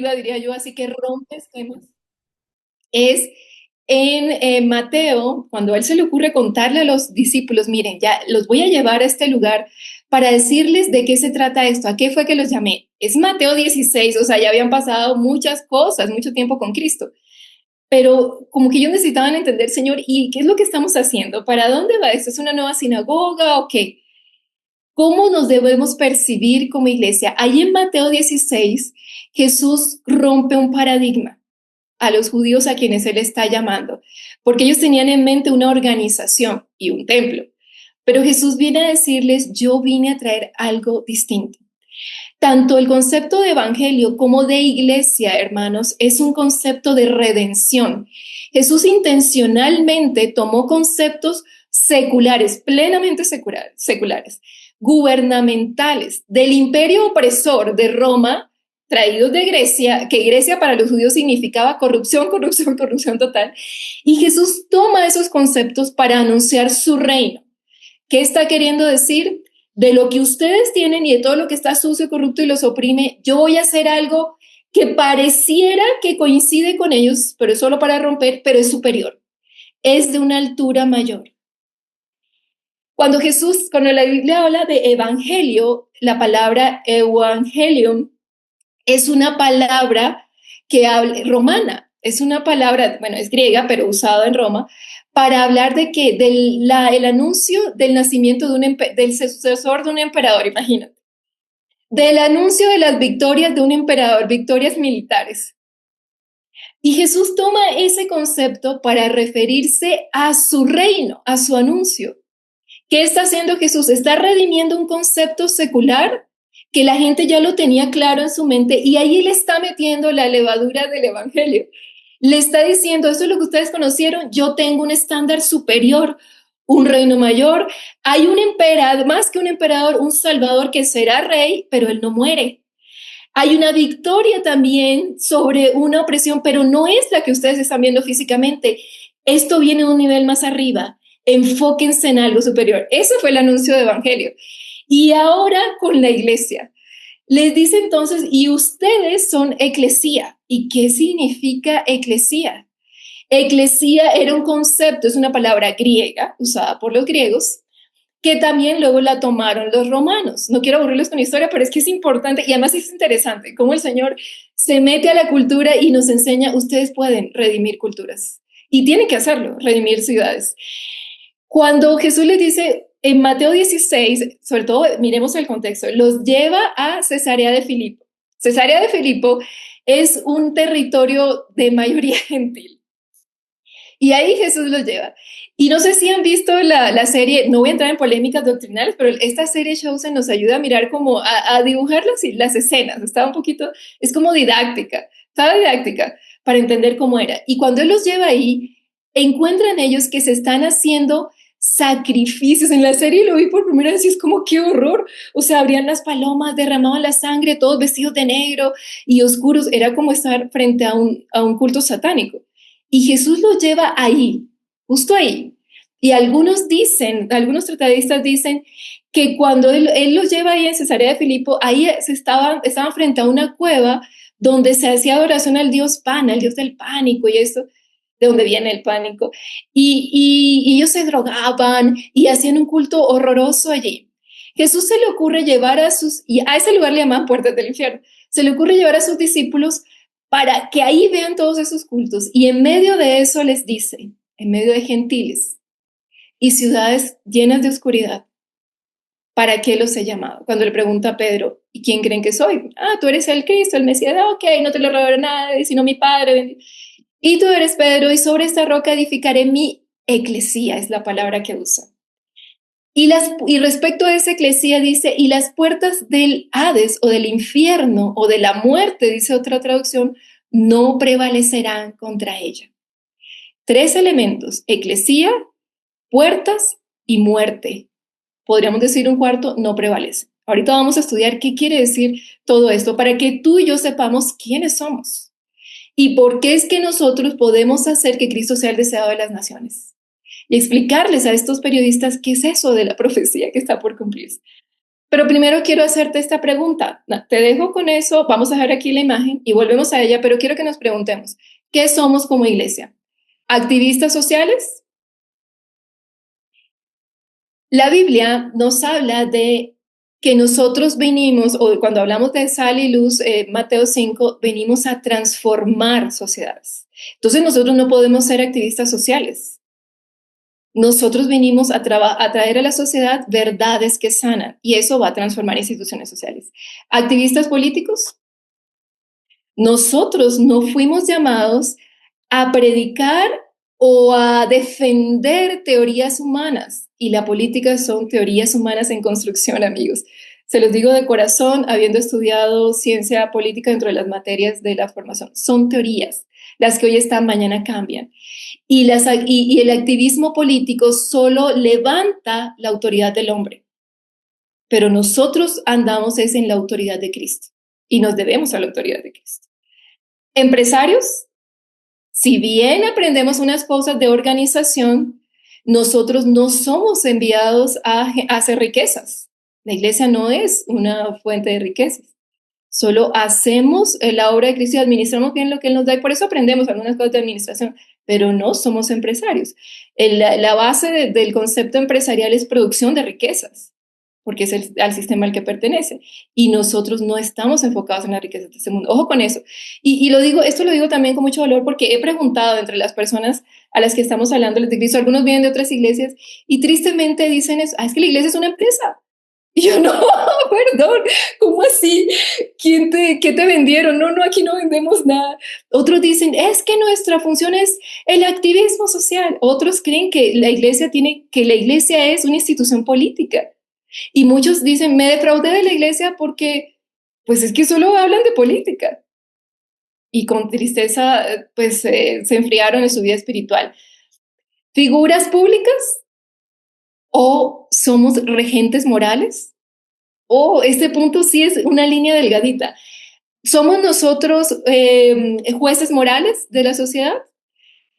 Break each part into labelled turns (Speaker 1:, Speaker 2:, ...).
Speaker 1: diría yo, así que rompe esquemas, es en Mateo, cuando a él se le ocurre contarle a los discípulos, miren, ya los voy a llevar a este lugar para decirles de qué se trata esto, a qué fue que los llamé. Es Mateo 16, o sea, ya habían pasado muchas cosas, mucho tiempo con Cristo. Pero como que ellos necesitaban entender, Señor, ¿y qué es lo que estamos haciendo? ¿Para dónde va esto? ¿Es una nueva sinagoga o qué? ¿Cómo nos debemos percibir como iglesia? Ahí en Mateo 16, Jesús rompe un paradigma a los judíos a quienes él está llamando, porque ellos tenían en mente una organización y un templo. Pero Jesús viene a decirles, yo vine a traer algo distinto. Tanto el concepto de evangelio como de iglesia, hermanos, es un concepto de redención. Jesús intencionalmente tomó conceptos seculares, plenamente seculares, gubernamentales, del imperio opresor de Roma, traídos de Grecia, que Grecia para los judíos significaba corrupción, corrupción, corrupción total. Y Jesús toma esos conceptos para anunciar su reino. ¿Qué está queriendo decir? De lo que ustedes tienen y de todo lo que está sucio, corrupto y los oprime, yo voy a hacer algo que pareciera que coincide con ellos, pero es solo para romper, pero es superior. Es de una altura mayor. Cuando la Biblia habla de evangelio, la palabra evangelium es una palabra que habla romana, es una palabra, bueno, es griega, pero usada en Roma, para hablar de que el anuncio del nacimiento del sucesor de un emperador, imagínate, del anuncio de las victorias de un emperador, victorias militares. Y Jesús toma ese concepto para referirse a su reino, a su anuncio. ¿Qué está haciendo Jesús? Está redimiendo un concepto secular que la gente ya lo tenía claro en su mente y ahí le está metiendo la levadura del evangelio. Le está diciendo, eso es lo que ustedes conocieron, yo tengo un estándar superior, un reino mayor, hay un emperador, más que un emperador, un salvador que será rey, pero él no muere. Hay una victoria también sobre una opresión, pero no es la que ustedes están viendo físicamente. Esto viene a un nivel más arriba. Enfóquense en algo superior. Ese fue el anuncio de evangelio. Y ahora con la iglesia. Les dice entonces, y ustedes son eclesía. ¿Y qué significa eclesía? Eclesía era un concepto, es una palabra griega usada por los griegos, que también luego la tomaron los romanos. No quiero aburrirlos con historia, pero es que es importante y además es interesante cómo el Señor se mete a la cultura y nos enseña, ustedes pueden redimir culturas y tienen que hacerlo, redimir ciudades. Cuando Jesús les dice en Mateo 16, sobre todo miremos el contexto, los lleva a Cesarea de Filipo. Cesarea de Filipo es un territorio de mayoría gentil. Y ahí Jesús los lleva. Y no sé si han visto la serie, no voy a entrar en polémicas doctrinales, pero esta serie Chosen nos ayuda a mirar como a dibujar las escenas. Está un poquito, es como didáctica, estaba didáctica para entender cómo era. Y cuando él los lleva ahí, encuentran ellos que se están haciendo sacrificios. En la serie lo vi por primera vez y es como qué horror. O sea, abrían las palomas, derramaban la sangre, todos vestidos de negro y oscuros. Era como estar frente a un culto satánico. Y Jesús los lleva ahí, justo ahí. Y algunos tratadistas dicen que cuando él los lleva ahí en Cesarea de Filipo, ahí estaban frente a una cueva donde se hacía adoración al dios Pan, al dios del pánico y eso, de donde viene el pánico. Y ellos se drogaban y hacían un culto horroroso allí. Jesús se le ocurre llevar y a ese lugar le llaman puertas del infierno, se le ocurre llevar a sus discípulos para que ahí vean todos esos cultos. Y en medio de eso les dice, en medio de gentiles y ciudades llenas de oscuridad, ¿para qué los he llamado? Cuando le pregunta a Pedro, ¿y quién creen que soy? Ah, tú eres el Cristo, el Mesías. Ah, ok, no te lo revela nadie, sino mi Padre. Y tú eres Pedro, y sobre esta roca edificaré mi eclesía, es la palabra que usa. Y respecto a esa eclesía dice, y las puertas del Hades o del infierno o de la muerte, dice otra traducción, no prevalecerán contra ella. Tres elementos, eclesía, puertas y muerte. Podríamos decir un cuarto, no prevalece. Ahorita vamos a estudiar qué quiere decir todo esto para que tú y yo sepamos quiénes somos y por qué es que nosotros podemos hacer que Cristo sea el deseado de las naciones. Y explicarles a estos periodistas qué es eso de la profecía que está por cumplirse. Pero primero quiero hacerte esta pregunta. Te dejo con eso, vamos a dejar aquí la imagen y volvemos a ella, pero quiero que nos preguntemos, ¿qué somos como iglesia? ¿Activistas sociales? La Biblia nos habla de que nosotros venimos, o cuando hablamos de sal y luz, Mateo 5, venimos a transformar sociedades. Entonces nosotros no podemos ser activistas sociales. Nosotros venimos a traer a la sociedad verdades que sanan y eso va a transformar instituciones sociales. Activistas políticos, nosotros no fuimos llamados a predicar o a defender teorías humanas y la política son teorías humanas en construcción, amigos. Se los digo de corazón, habiendo estudiado ciencia política dentro de las materias de la formación. Son teorías, las que hoy están, mañana cambian. Y el activismo político solo levanta la autoridad del hombre, pero nosotros andamos es en la autoridad de Cristo y nos debemos a la autoridad de Cristo. Empresarios, si bien aprendemos unas cosas de organización, nosotros no somos enviados a hacer riquezas. La iglesia no es una fuente de riquezas. Solo hacemos la obra de Cristo y administramos bien lo que Él nos da y por eso aprendemos algunas cosas de administración, pero no somos empresarios. La base del concepto empresarial es producción de riquezas, porque es al sistema al que pertenece. Y nosotros no estamos enfocados en la riqueza de este mundo. Ojo con eso. Y esto lo digo también con mucho valor porque he preguntado entre las personas a las que estamos hablando de Cristo, algunos vienen de otras iglesias y tristemente dicen eso, es que la iglesia es una empresa. Y yo, no, perdón, ¿cómo así? ¿Qué te vendieron? No, aquí no vendemos nada. Otros dicen, es que nuestra función es el activismo social. Otros creen que la iglesia es una institución política. Y muchos dicen, me defraudé de la iglesia porque, pues es que solo hablan de política. Y con tristeza, pues se enfriaron en su vida espiritual. ¿Figuras públicas? ¿O somos regentes morales? Este punto sí es una línea delgadita. ¿Somos nosotros jueces morales de la sociedad?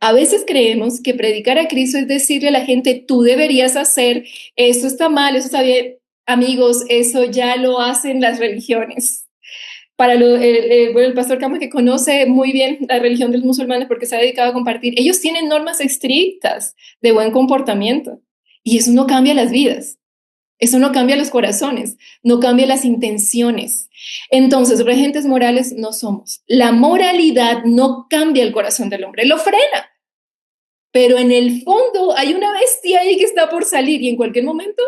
Speaker 1: A veces creemos que predicar a Cristo es decirle a la gente, tú deberías hacer, eso está mal, eso está bien. Amigos, eso ya lo hacen las religiones. Para el pastor Campos, que conoce muy bien la religión de los musulmanes porque se ha dedicado a compartir, ellos tienen normas estrictas de buen comportamiento y eso no cambia las vidas. Eso no cambia los corazones, no cambia las intenciones. Entonces, regentes morales no somos. La moralidad no cambia el corazón del hombre, lo frena. Pero en el fondo hay una bestia ahí que está por salir y en cualquier momento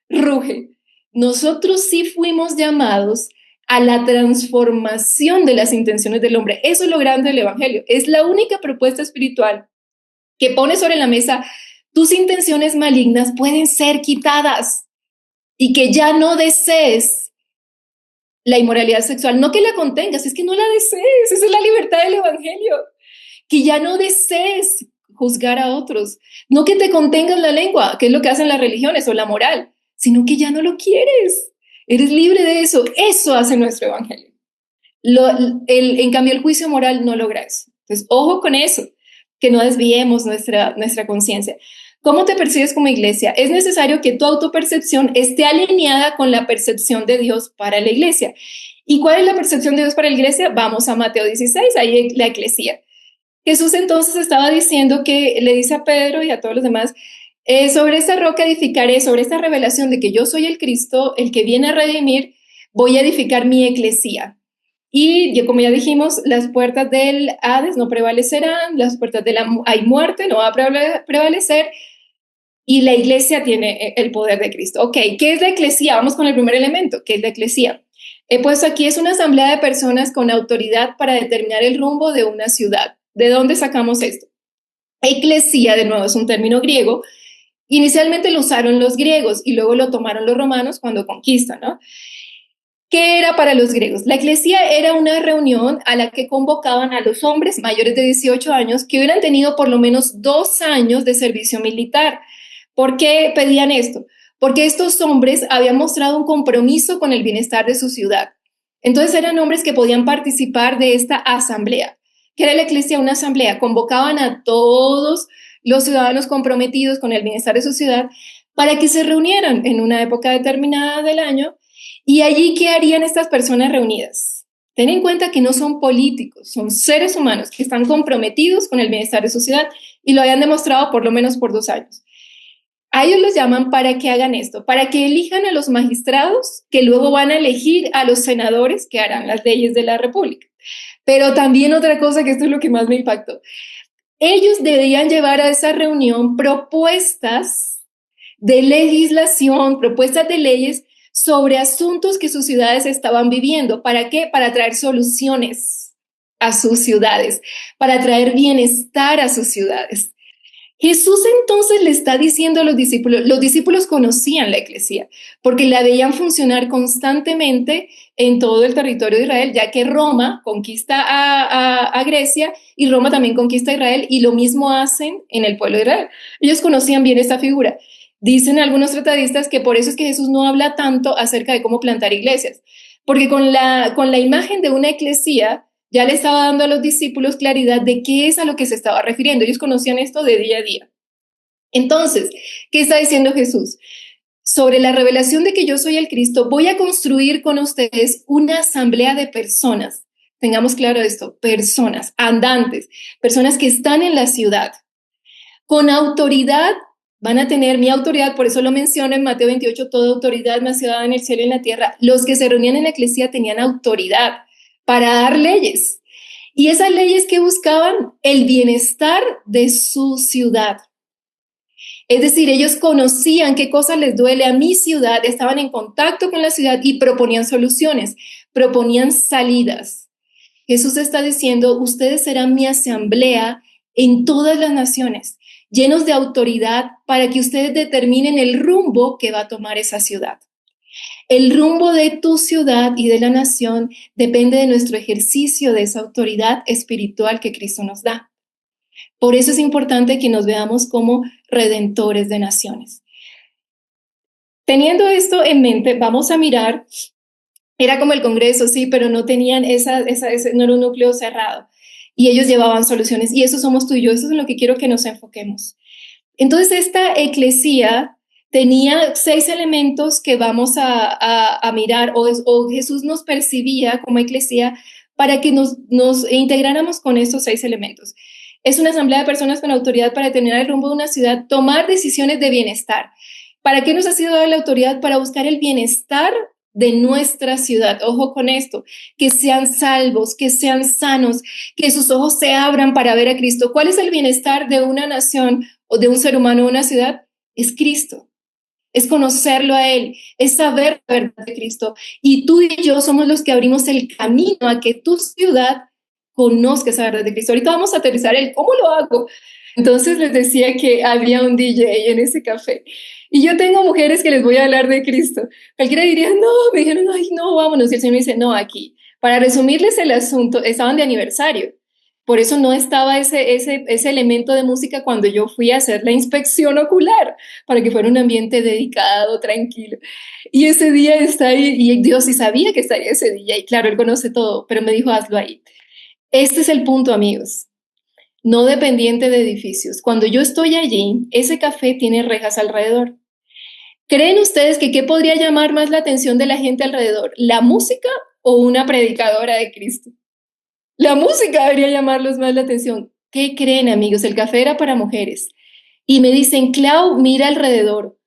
Speaker 1: ruge. Nosotros sí fuimos llamados a la transformación de las intenciones del hombre. Eso es lo grande del Evangelio. Es la única propuesta espiritual que pone sobre la mesa tus intenciones malignas pueden ser quitadas y que ya no desees la inmoralidad sexual, no que la contengas, es que no la desees, esa es la libertad del Evangelio, que ya no desees juzgar a otros, no que te contengas la lengua, que es lo que hacen las religiones o la moral, sino que ya no lo quieres, eres libre de eso, eso hace nuestro Evangelio. En cambio, el juicio moral no logra eso. Entonces, ojo con eso, que no desviemos nuestra conciencia. ¿Cómo te percibes como iglesia? Es necesario que tu autopercepción esté alineada con la percepción de Dios para la iglesia. ¿Y cuál es la percepción de Dios para la iglesia? Vamos a Mateo 16, ahí la eclesía. Jesús entonces estaba diciendo que le dice a Pedro y a todos los demás, sobre esta roca edificaré, sobre esta revelación de que yo soy el Cristo, el que viene a redimir, voy a edificar mi eclesía. Y como ya dijimos, las puertas del Hades no prevalecerán, las puertas de hay muerte, no va a prevalecer, y la iglesia tiene el poder de Cristo. Ok, ¿qué es la eclesía? Vamos con el primer elemento, ¿qué es la eclesía? He puesto aquí, es una asamblea de personas con autoridad para determinar el rumbo de una ciudad. ¿De dónde sacamos esto? Eclesía, de nuevo, es un término griego. Inicialmente lo usaron los griegos y luego lo tomaron los romanos cuando conquistan, ¿no? ¿Qué era para los griegos? La eclesía era una reunión a la que convocaban a los hombres mayores de 18 años que hubieran tenido por lo menos 2 años de servicio militar. ¿Por qué pedían esto? Porque estos hombres habían mostrado un compromiso con el bienestar de su ciudad. Entonces eran hombres que podían participar de esta asamblea. ¿Qué era la eclesía? Una asamblea. Convocaban a todos los ciudadanos comprometidos con el bienestar de su ciudad para que se reunieran en una época determinada del año ¿Y allí qué harían estas personas reunidas? Ten en cuenta que no son políticos, son seres humanos que están comprometidos con el bienestar de su ciudad y lo hayan demostrado por lo menos por 2 años. A ellos los llaman para que hagan esto, para que elijan a los magistrados que luego van a elegir a los senadores que harán las leyes de la República. Pero también otra cosa, que esto es lo que más me impactó. Ellos debían llevar a esa reunión propuestas de legislación, propuestas de leyes sobre asuntos que sus ciudades estaban viviendo. ¿Para qué? Para traer soluciones a sus ciudades, para traer bienestar a sus ciudades. Jesús entonces le está diciendo a los discípulos conocían la iglesia, porque la veían funcionar constantemente en todo el territorio de Israel, ya que Roma conquista a Grecia y Roma también conquista a Israel, y lo mismo hacen en el pueblo de Israel. Ellos conocían bien esta figura. Dicen algunos tratadistas que por eso es que Jesús no habla tanto acerca de cómo plantar iglesias, porque con la imagen de una eclesía, ya le estaba dando a los discípulos claridad de qué es a lo que se estaba refiriendo. Ellos conocían esto de día a día. Entonces, ¿qué está diciendo Jesús? Sobre la revelación de que yo soy el Cristo, voy a construir con ustedes una asamblea de personas. Tengamos claro esto, personas, andantes, personas que están en la ciudad. Con autoridad, van a tener mi autoridad, por eso lo menciona en Mateo 28, toda autoridad me ha sido dada en el cielo y en la tierra. Los que se reunían en la iglesia tenían autoridad para dar leyes. Y esas leyes que buscaban el bienestar de su ciudad. Es decir, ellos conocían qué cosa les duele a mi ciudad, estaban en contacto con la ciudad y proponían soluciones, proponían salidas. Jesús está diciendo, ustedes serán mi asamblea en todas las naciones, llenos de autoridad para que ustedes determinen el rumbo que va a tomar esa ciudad. El rumbo de tu ciudad y de la nación depende de nuestro ejercicio de esa autoridad espiritual que Cristo nos da. Por eso es importante que nos veamos como redentores de naciones. Teniendo esto en mente, vamos a mirar, era como el Congreso, sí, pero no tenían ese no era un núcleo cerrado. Y ellos llevaban soluciones. Y eso somos tú y yo, eso es en lo que quiero que nos enfoquemos. Entonces, esta eclesía tenía 6 elementos que vamos a mirar, o Jesús nos percibía como eclesía para que nos integráramos con estos 6 elementos. Es una asamblea de personas con autoridad para determinar el rumbo de una ciudad, tomar decisiones de bienestar. ¿Para qué nos ha sido dada la autoridad? Para buscar el bienestar de nuestra ciudad. Ojo con esto, que sean salvos, que sean sanos, que sus ojos se abran para ver a Cristo. ¿Cuál es el bienestar de una nación o de un ser humano o una ciudad? Es Cristo. Es conocerlo a Él, es saber la verdad de Cristo. Y tú y yo somos los que abrimos el camino a que tu ciudad conozca esa verdad de Cristo. Ahorita vamos a aterrizar el cómo lo hago. Entonces les decía que había un DJ en ese café. Y yo tengo mujeres que les voy a hablar de Cristo. Cualquiera diría, no, me dijeron, ay, no, vámonos. Y el Señor me dice, no, aquí. Para resumirles el asunto, estaban de aniversario. Por eso no estaba ese elemento de música cuando yo fui a hacer la inspección ocular, para que fuera un ambiente dedicado, tranquilo. Y ese día está ahí, y Dios sí sabía que estaría ese día, y claro, Él conoce todo, pero me dijo, hazlo ahí. Este es el punto, amigos. No dependiente de edificios. Cuando yo estoy allí, ese café tiene rejas alrededor. ¿Creen ustedes que qué podría llamar más la atención de la gente alrededor? ¿La música o una predicadora de Cristo? La música debería llamarlos más la atención. ¿Qué creen, amigos? El café era para mujeres. Y me dicen, Clau, mira alrededor.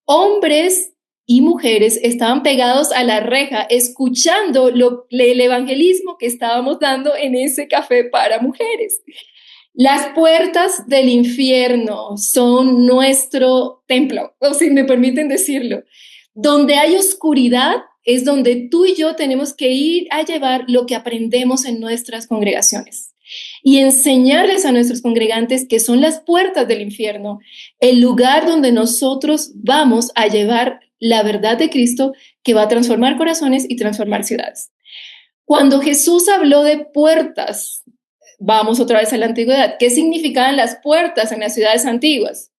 Speaker 1: Hombres y mujeres estaban pegados a la reja escuchando el evangelismo que estábamos dando en ese café para mujeres. Las puertas del infierno son nuestro templo, o si me permiten decirlo. Donde hay oscuridad es donde tú y yo tenemos que ir a llevar lo que aprendemos en nuestras congregaciones y enseñarles a nuestros congregantes que son las puertas del infierno, el lugar donde nosotros vamos a llevar la verdad de Cristo que va a transformar corazones y transformar ciudades. Cuando Jesús habló de puertas, vamos otra vez a la antigüedad. ¿Qué significaban las puertas en las ciudades antiguas?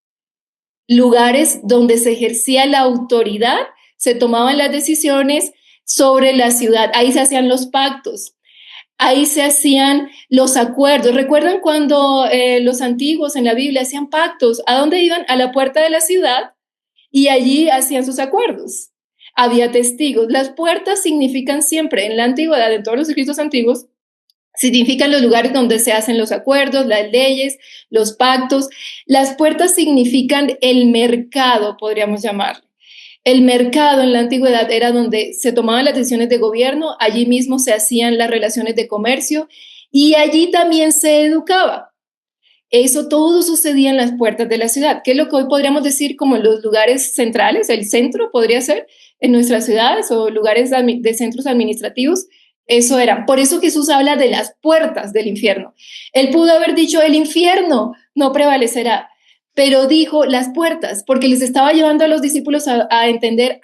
Speaker 1: Lugares donde se ejercía la autoridad, se tomaban las decisiones sobre la ciudad. Ahí se hacían los pactos, ahí se hacían los acuerdos. ¿Recuerdan cuando los antiguos en la Biblia hacían pactos? ¿A dónde iban? A la puerta de la ciudad y allí hacían sus acuerdos. había testigos. Las puertas significan siempre, en la antigüedad, en todos los escritos antiguos, significan los lugares donde se hacen los acuerdos, las leyes, los pactos. Las puertas significan el mercado, podríamos llamarlo. El mercado en la antigüedad era donde se tomaban las decisiones de gobierno, allí mismo se hacían las relaciones de comercio y allí también se educaba. Eso todo sucedía en las puertas de la ciudad, que es lo que hoy podríamos decir como los lugares centrales, el centro podría ser en nuestras ciudades o lugares de centros administrativos. Eso era. Por eso Jesús habla de las puertas del infierno. Él pudo haber dicho el infierno no prevalecerá, pero dijo las puertas, porque les estaba llevando a los discípulos a entender,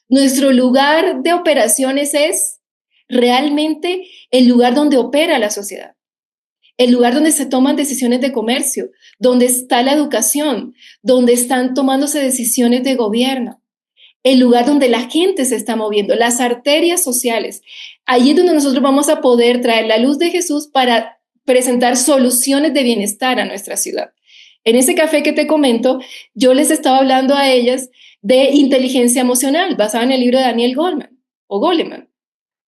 Speaker 1: nuestro lugar de operaciones es realmente el lugar donde opera la sociedad, el lugar donde se toman decisiones de comercio, donde está la educación, donde están tomándose decisiones de gobierno, el lugar donde la gente se está moviendo, las arterias sociales. Allí es donde nosotros vamos a poder traer la luz de Jesús para presentar soluciones de bienestar a nuestra ciudad. En ese café que te comento, yo les estaba hablando a ellas de inteligencia emocional, basada en el libro de Daniel Goleman.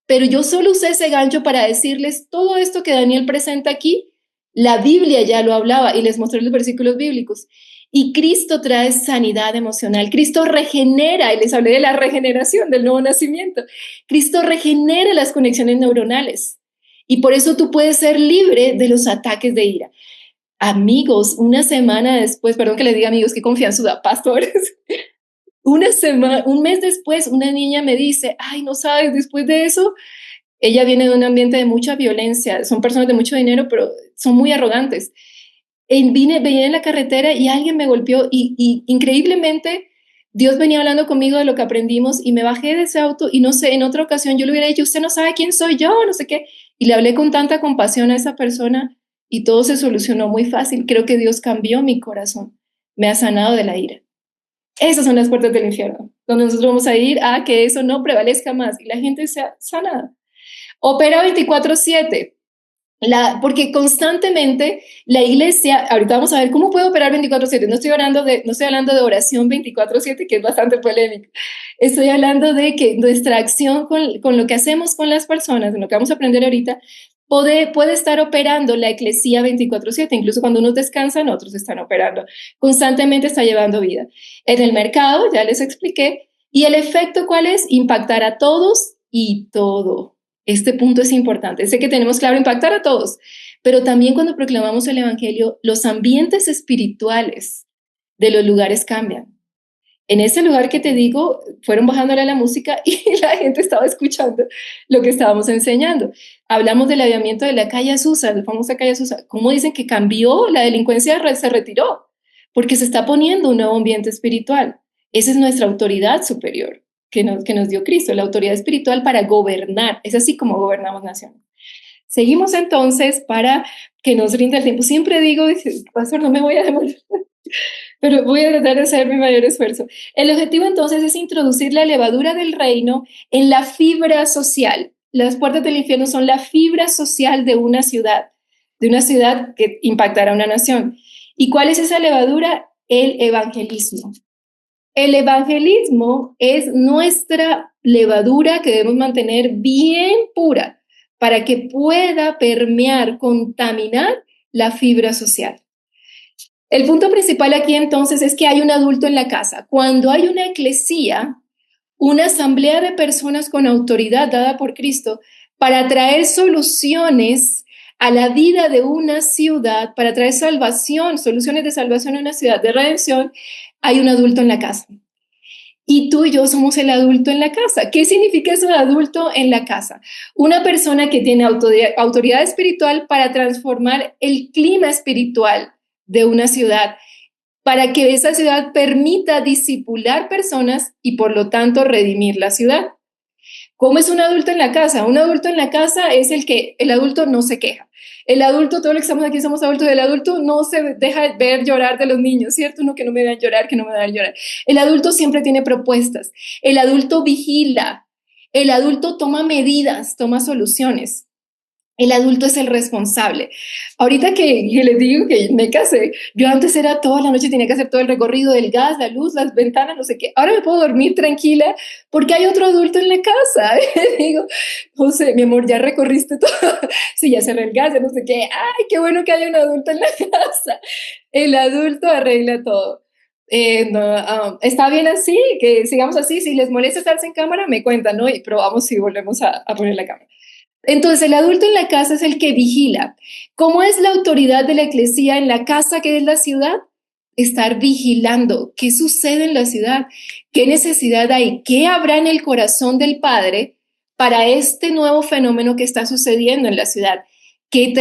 Speaker 1: Pero yo solo usé ese gancho para decirles todo esto que Daniel presenta aquí, la Biblia ya lo hablaba y les mostré los versículos bíblicos. Y Cristo trae sanidad emocional. Cristo regenera, y les hablé de la regeneración, del nuevo nacimiento. Cristo regenera las conexiones neuronales. Y por eso tú puedes ser libre de los ataques de ira. Amigos, una semana después, perdón que les diga amigos, qué confianza da, pastores. Un mes después, una niña me dice, ay, no sabes, después de eso, ella viene de un ambiente de mucha violencia, son personas de mucho dinero, pero son muy arrogantes. Venía en la carretera y alguien me golpeó y increíblemente Dios venía hablando conmigo de lo que aprendimos y me bajé de ese auto y no sé, en otra ocasión yo le hubiera dicho, usted no sabe quién soy yo, no sé qué, y le hablé con tanta compasión a esa persona y todo se solucionó muy fácil. Creo que Dios cambió mi corazón, me ha sanado de la ira. Esas son las puertas del infierno, donde nosotros vamos a ir a que eso no prevalezca más y la gente sea sanada. Opera 24/7. Porque constantemente la iglesia, ahorita vamos a ver cómo puede operar 24/7, no estoy hablando de oración 24/7, que es bastante polémico, estoy hablando de que nuestra acción con lo que hacemos con las personas, en lo que vamos a aprender ahorita, puede estar operando la eclesía 24/7, incluso cuando unos descansan, otros están operando, constantemente está llevando vida. En el mercado, ya les expliqué, y el efecto ¿cuál es? Impactar a todos y todo. Este punto es importante. Sé que tenemos claro impactar a todos, pero también cuando proclamamos el evangelio, los ambientes espirituales de los lugares cambian. En ese lugar que te digo, fueron bajándole la música y la gente estaba escuchando lo que estábamos enseñando. Hablamos del avivamiento de la calle Azusa, la famosa calle Azusa. ¿Cómo dicen que cambió? La delincuencia se retiró porque se está poniendo un nuevo ambiente espiritual. Esa es nuestra autoridad superior que nos dio Cristo, la autoridad espiritual para gobernar. Es así como gobernamos naciones. Seguimos entonces para que nos rinda el tiempo. Siempre digo, pastor, no me voy a demorar, pero voy a tratar de hacer mi mayor esfuerzo. El objetivo entonces es introducir la levadura del reino en la fibra social. Las puertas del infierno son la fibra social de una ciudad que impactará a una nación. ¿Y cuál es esa levadura? El evangelismo. El evangelismo es nuestra levadura que debemos mantener bien pura para que pueda permear, contaminar la fibra social. El punto principal aquí entonces es que hay un adulto en la casa. Cuando hay una eclesía, una asamblea de personas con autoridad dada por Cristo para traer soluciones a la vida de una ciudad, para traer salvación, soluciones de salvación a una ciudad, de redención, hay un adulto en la casa. Y tú y yo somos el adulto en la casa. ¿Qué significa eso de adulto en la casa? Una persona que tiene autoridad espiritual para transformar el clima espiritual de una ciudad, para que esa ciudad permita discipular personas y por lo tanto redimir la ciudad. ¿Cómo es un adulto en la casa? Un adulto en la casa es el adulto no se queja. El adulto, todos los que estamos aquí somos adultos, el adulto no se deja ver llorar de los niños, ¿cierto? No, que no me vean llorar, que no me vean llorar. El adulto siempre tiene propuestas. El adulto vigila. El adulto toma medidas, toma soluciones. El adulto es el responsable. Ahorita que yo les digo que me casé, yo antes era toda la noche, tenía que hacer todo el recorrido del gas, la luz, las ventanas, no sé qué. Ahora me puedo dormir tranquila porque hay otro adulto en la casa. Digo, José, mi amor, ya recorriste todo. Sí, ya cerré el gas, ya no sé qué. Ay, qué bueno que haya un adulto en la casa. El adulto arregla todo. No, está bien así, que sigamos así. Si les molesta estar sin cámara, me cuentan, ¿no? Y probamos si volvemos a poner la cámara. Entonces, el adulto en la casa es el que vigila. ¿Cómo es la autoridad de la eclesía en la casa que es la ciudad? Estar vigilando qué sucede en la ciudad, qué necesidad hay, qué habrá en el corazón del Padre para este nuevo fenómeno que está sucediendo en la ciudad. ¿Qué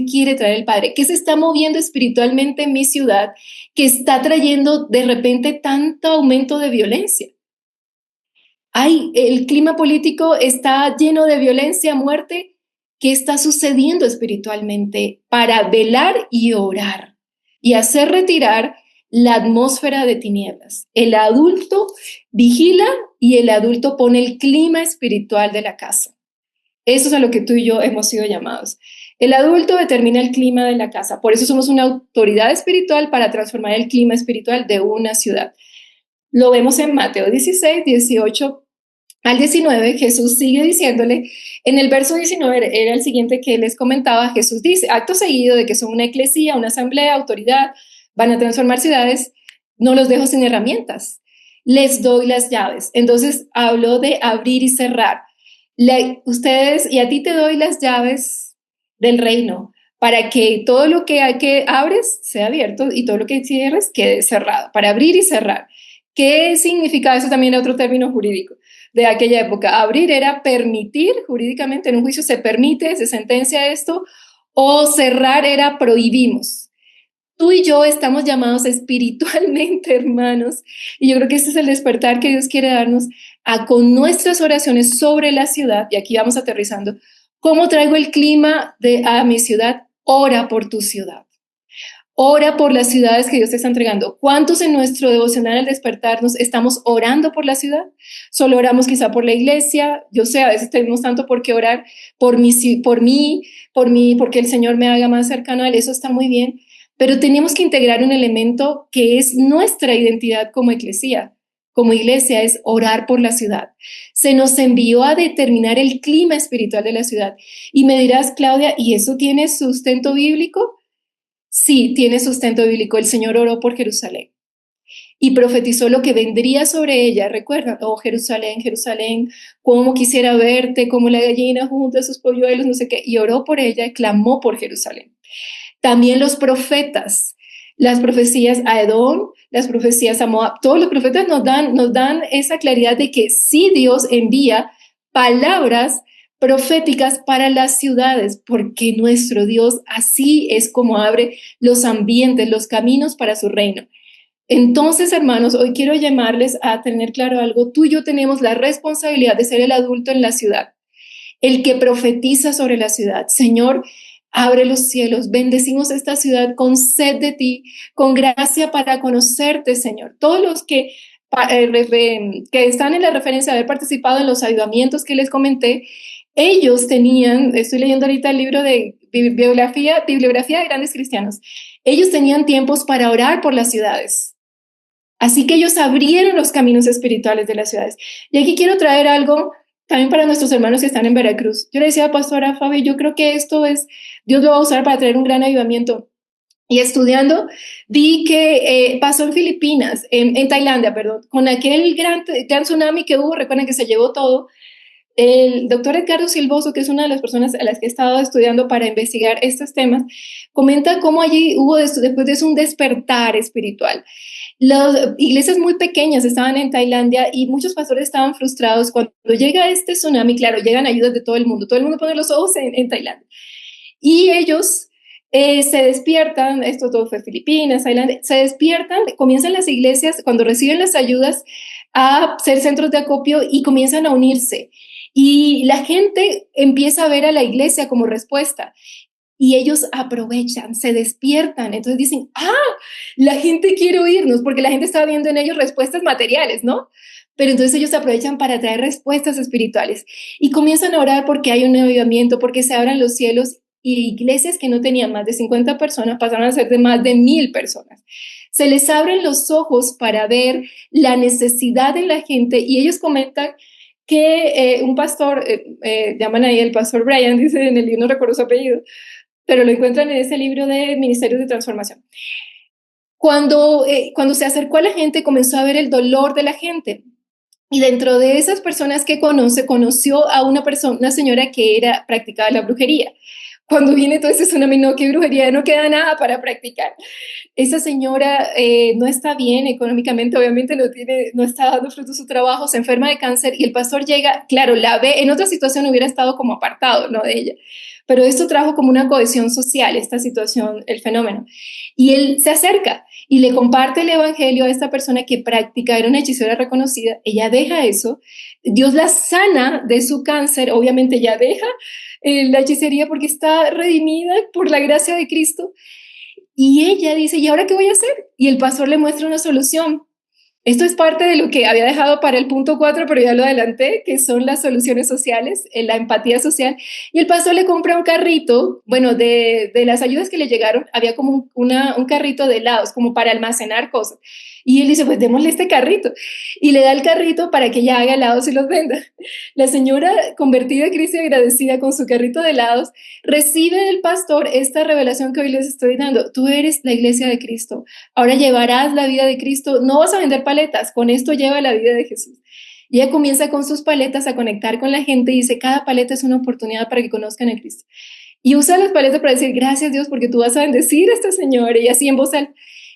Speaker 1: quiere traer el Padre? ¿Qué se está moviendo espiritualmente en mi ciudad que está trayendo de repente tanto aumento de violencia? El clima político está lleno de violencia, muerte. ¿Qué está sucediendo espiritualmente para velar y orar y hacer retirar la atmósfera de tinieblas? El adulto vigila y el adulto pone el clima espiritual de la casa. Eso es a lo que tú y yo hemos sido llamados. El adulto determina el clima de la casa. Por eso somos una autoridad espiritual para transformar el clima espiritual de una ciudad. Lo vemos en Mateo 16, 18 al 19, Jesús sigue diciéndole, en el verso 19 era el siguiente que les comentaba, Jesús dice, acto seguido de que son una eclesía, una asamblea, autoridad, van a transformar ciudades, no los dejo sin herramientas, les doy las llaves. Entonces habló de abrir y cerrar. Ustedes, y a ti te doy las llaves del reino, para que todo lo que abres sea abierto y todo lo que cierres quede cerrado, para abrir y cerrar. ¿Qué significa eso? También otro término jurídico de aquella época. Abrir era permitir, jurídicamente en un juicio se permite, se sentencia esto, o cerrar era prohibimos. Tú y yo estamos llamados espiritualmente, hermanos, y yo creo que este es el despertar que Dios quiere darnos con nuestras oraciones sobre la ciudad, y aquí vamos aterrizando. ¿Cómo traigo el clima a mi ciudad? Ora por tu ciudad. Ora por las ciudades que Dios te está entregando. ¿Cuántos en nuestro devocional al despertarnos estamos orando por la ciudad? Solo oramos quizá por la iglesia. Yo sé, a veces tenemos tanto por qué orar por mí, porque el Señor me haga más cercano a Él. Eso está muy bien. Pero tenemos que integrar un elemento que es nuestra identidad como eclesía, como iglesia, es orar por la ciudad. Se nos envió a determinar el clima espiritual de la ciudad. Y me dirás, Claudia, ¿y eso tiene sustento bíblico? Sí, tiene sustento bíblico. El Señor oró por Jerusalén y profetizó lo que vendría sobre ella. Recuerda, oh Jerusalén, Jerusalén, cómo quisiera verte, como la gallina junto a sus polluelos, no sé qué. Y oró por ella y clamó por Jerusalén. También los profetas, las profecías a Edom, las profecías a Moab, todos los profetas nos dan esa claridad de que sí Dios envía palabras proféticas para las ciudades, porque nuestro Dios así es como abre los ambientes, los caminos para su reino. Entonces, hermanos, hoy quiero llamarles a tener claro algo. Tú y yo tenemos la responsabilidad de ser el adulto en la ciudad, el que profetiza sobre la ciudad. Señor, abre los cielos, bendecimos esta ciudad con sed de ti, con gracia para conocerte, Señor. Todos los que están en la referencia de haber participado en los avivamientos que les comenté, ellos tenían, estoy leyendo ahorita el libro de bibliografía de grandes cristianos, ellos tenían tiempos para orar por las ciudades. Así que ellos abrieron los caminos espirituales de las ciudades. Y aquí quiero traer algo también para nuestros hermanos que están en Veracruz. Yo le decía a Pastora Fabi, yo creo que Dios lo va a usar para traer un gran avivamiento. Y estudiando, vi que pasó en Filipinas, en Tailandia, perdón, con aquel gran tsunami que hubo, recuerden que se llevó todo. El doctor Edgardo Silvoso, que es una de las personas a las que he estado estudiando para investigar estos temas, comenta cómo allí hubo después de eso un despertar espiritual. Las iglesias muy pequeñas estaban en Tailandia y muchos pastores estaban frustrados cuando llega este tsunami. Claro, llegan ayudas de todo el mundo pone los ojos en Tailandia. Y ellos se despiertan, esto todo fue Filipinas, Tailandia, se despiertan, comienzan las iglesias, cuando reciben las ayudas, a ser centros de acopio y comienzan a unirse. Y la gente empieza a ver a la iglesia como respuesta. Y ellos aprovechan, se despiertan. Entonces dicen, la gente quiere oírnos, porque la gente estaba viendo en ellos respuestas materiales, ¿no? pero entonces ellos aprovechan para traer respuestas espirituales y comienzan a orar porque hay un avivamiento, porque se abran los cielos, y iglesias que no tenían más de 50 personas pasaron a ser de más de 1,000 personas. Se les abren los ojos para ver la necesidad de la gente, y ellos comentan que un pastor, llaman ahí el pastor Brian, dice en el libro, no recuerdo su apellido, pero lo encuentran en ese libro de Ministerios de Transformación. Cuando se acercó a la gente, comenzó a ver el dolor de la gente. Y dentro de esas personas que conoció a una señora que practicaba la brujería. Cuando viene todo ese tsunami, no, qué brujería, no queda nada para practicar. Esa señora no está bien económicamente, obviamente no está dando fruto su trabajo, se enferma de cáncer, y el pastor llega, claro, la ve, en otra situación hubiera estado como apartado, ¿no?, de ella. Pero esto trajo como una cohesión social, esta situación, el fenómeno. Y él se acerca y le comparte el evangelio a esta persona que practica, era una hechicera reconocida. Ella deja eso, Dios la sana de su cáncer, obviamente ya deja la hechicería porque está redimida por la gracia de Cristo. Y ella dice, ¿y ahora qué voy a hacer? Y el pastor le muestra una solución. Esto es parte de lo que había dejado para el punto 4, pero ya lo adelanté, que son las soluciones sociales, la empatía social. Y el pastor le compra un carrito, bueno, de las ayudas que le llegaron, había como un carrito de helados, como para almacenar cosas. Y él dice, pues démosle este carrito. Y le da el carrito para que ella haga helados y los venda. La señora, convertida a Cristo y agradecida con su carrito de helados, recibe del pastor esta revelación que hoy les estoy dando. Tú eres la iglesia de Cristo. Ahora llevarás la vida de Cristo. No vas a vender paletas, con esto lleva la vida de Jesús. Y ella comienza con sus paletas a conectar con la gente y dice, cada paleta es una oportunidad para que conozcan a Cristo. Y usa las paletas para decir, gracias Dios, porque tú vas a bendecir a esta señora, y así en voz alta.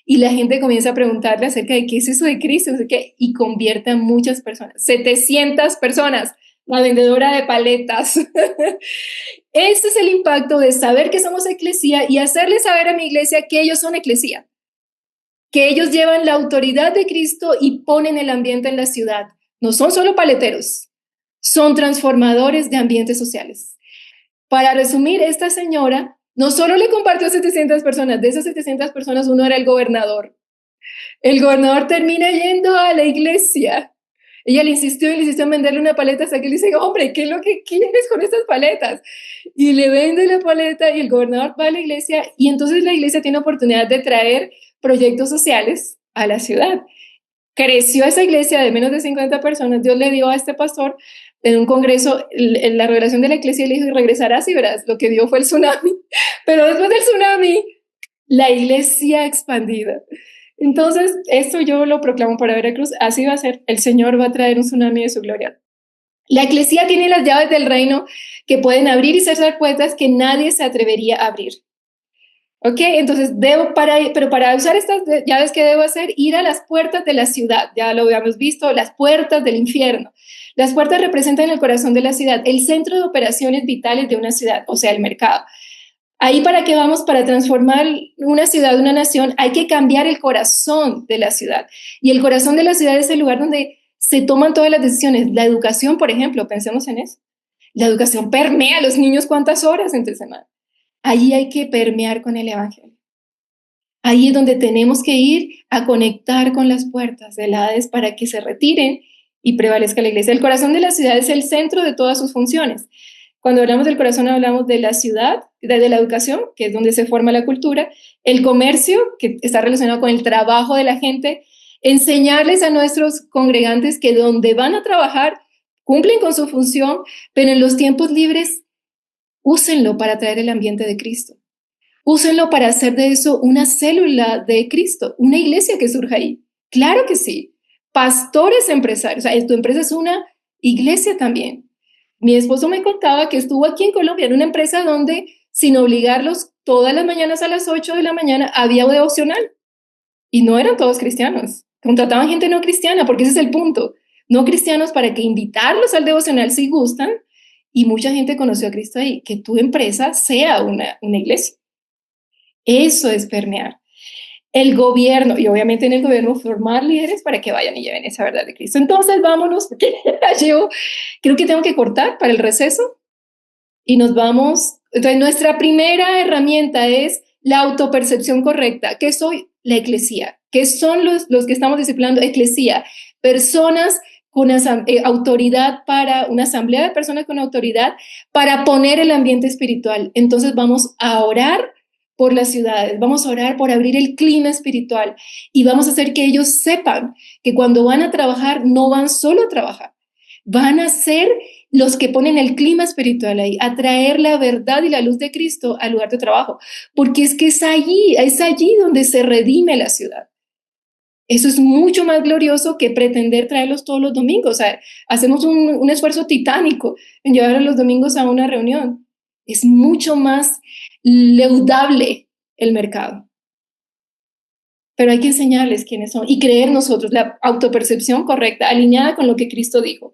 Speaker 1: Y la gente comienza a preguntarle acerca de qué es eso de Cristo, no sé qué, y convierte a muchas personas, 700 personas, la vendedora de paletas. Ese es el impacto de saber que somos eclesía y hacerle saber a mi iglesia que ellos son eclesía, que ellos llevan la autoridad de Cristo y ponen el ambiente en la ciudad. No son solo paleteros, son transformadores de ambientes sociales. Para resumir, esta señora no solo le compartió a 700 personas, de esas 700 personas uno era el gobernador. El gobernador termina yendo a la iglesia. Ella le insistió en venderle una paleta hasta que le dice, hombre, ¿qué es lo que quieres con estas paletas? Y le vende la paleta y el gobernador va a la iglesia, y entonces la iglesia tiene oportunidad de traer proyectos sociales a la ciudad. Creció esa iglesia de menos de 50 personas. Dios le dio a este pastor en un congreso la revelación de la iglesia, y le dijo, regresarás y verás, lo que dio fue el tsunami. Pero después del tsunami, la iglesia expandida. Entonces, esto yo lo proclamo para Veracruz, así va a ser. El Señor va a traer un tsunami de su gloria. La iglesia tiene las llaves del reino que pueden abrir y cerrar puertas que nadie se atrevería a abrir. ¿Ok? Entonces, pero para usar estas llaves, ¿qué debo hacer? Ir a las puertas de la ciudad. Ya lo habíamos visto, las puertas del infierno. Las puertas representan el corazón de la ciudad, el centro de operaciones vitales de una ciudad, o sea, el mercado. Ahí, ¿para qué vamos? Para transformar una ciudad, una nación, hay que cambiar el corazón de la ciudad. Y el corazón de la ciudad es el lugar donde se toman todas las decisiones. La educación, por ejemplo, pensemos en eso. La educación permea a los niños cuántas horas entre semana. Allí hay que permear con el evangelio. Ahí es donde tenemos que ir a conectar con las puertas del Hades para que se retiren y prevalezca la iglesia. El corazón de la ciudad es el centro de todas sus funciones. Cuando hablamos del corazón, hablamos de la ciudad, de la educación, que es donde se forma la cultura, el comercio, que está relacionado con el trabajo de la gente, enseñarles a nuestros congregantes que donde van a trabajar cumplen con su función, pero en los tiempos libres úsenlo para traer el ambiente de Cristo. Úsenlo para hacer de eso una célula de Cristo, una iglesia que surja ahí. Claro que sí. Pastores empresarios, o sea, tu empresa es una iglesia también. Mi esposo me contaba que estuvo aquí en Colombia en una empresa donde, sin obligarlos, todas las mañanas a las 8 de la mañana había devocional. Y no eran todos cristianos. Contrataban gente no cristiana, porque ese es el punto. No cristianos, para que invitarlos al devocional si gustan. Y mucha gente conoció a Cristo ahí. Que tu empresa sea una iglesia. Eso es permear. El gobierno, y obviamente en el gobierno formar líderes para que vayan y lleven esa verdad de Cristo. Entonces vámonos, porque creo que tengo que cortar para el receso y nos vamos. Entonces nuestra primera herramienta es la autopercepción correcta. ¿Qué soy? La eclesía. ¿Qué son los que estamos disciplinando? Eclesía. Personas con autoridad para una asamblea de personas con autoridad para poner el ambiente espiritual. Entonces vamos a orar por las ciudades, vamos a orar por abrir el clima espiritual y vamos a hacer que ellos sepan que cuando van a trabajar no van solo a trabajar, van a ser los que ponen el clima espiritual ahí, a traer la verdad y la luz de Cristo al lugar de trabajo, porque es que es allí donde se redime la ciudad. Eso es mucho más glorioso que pretender traerlos todos los domingos. O sea, hacemos un esfuerzo titánico en llevar a los domingos a una reunión. Es mucho más leudable el mercado. Pero hay que enseñarles quiénes son y creer nosotros la autopercepción correcta, alineada con lo que Cristo dijo.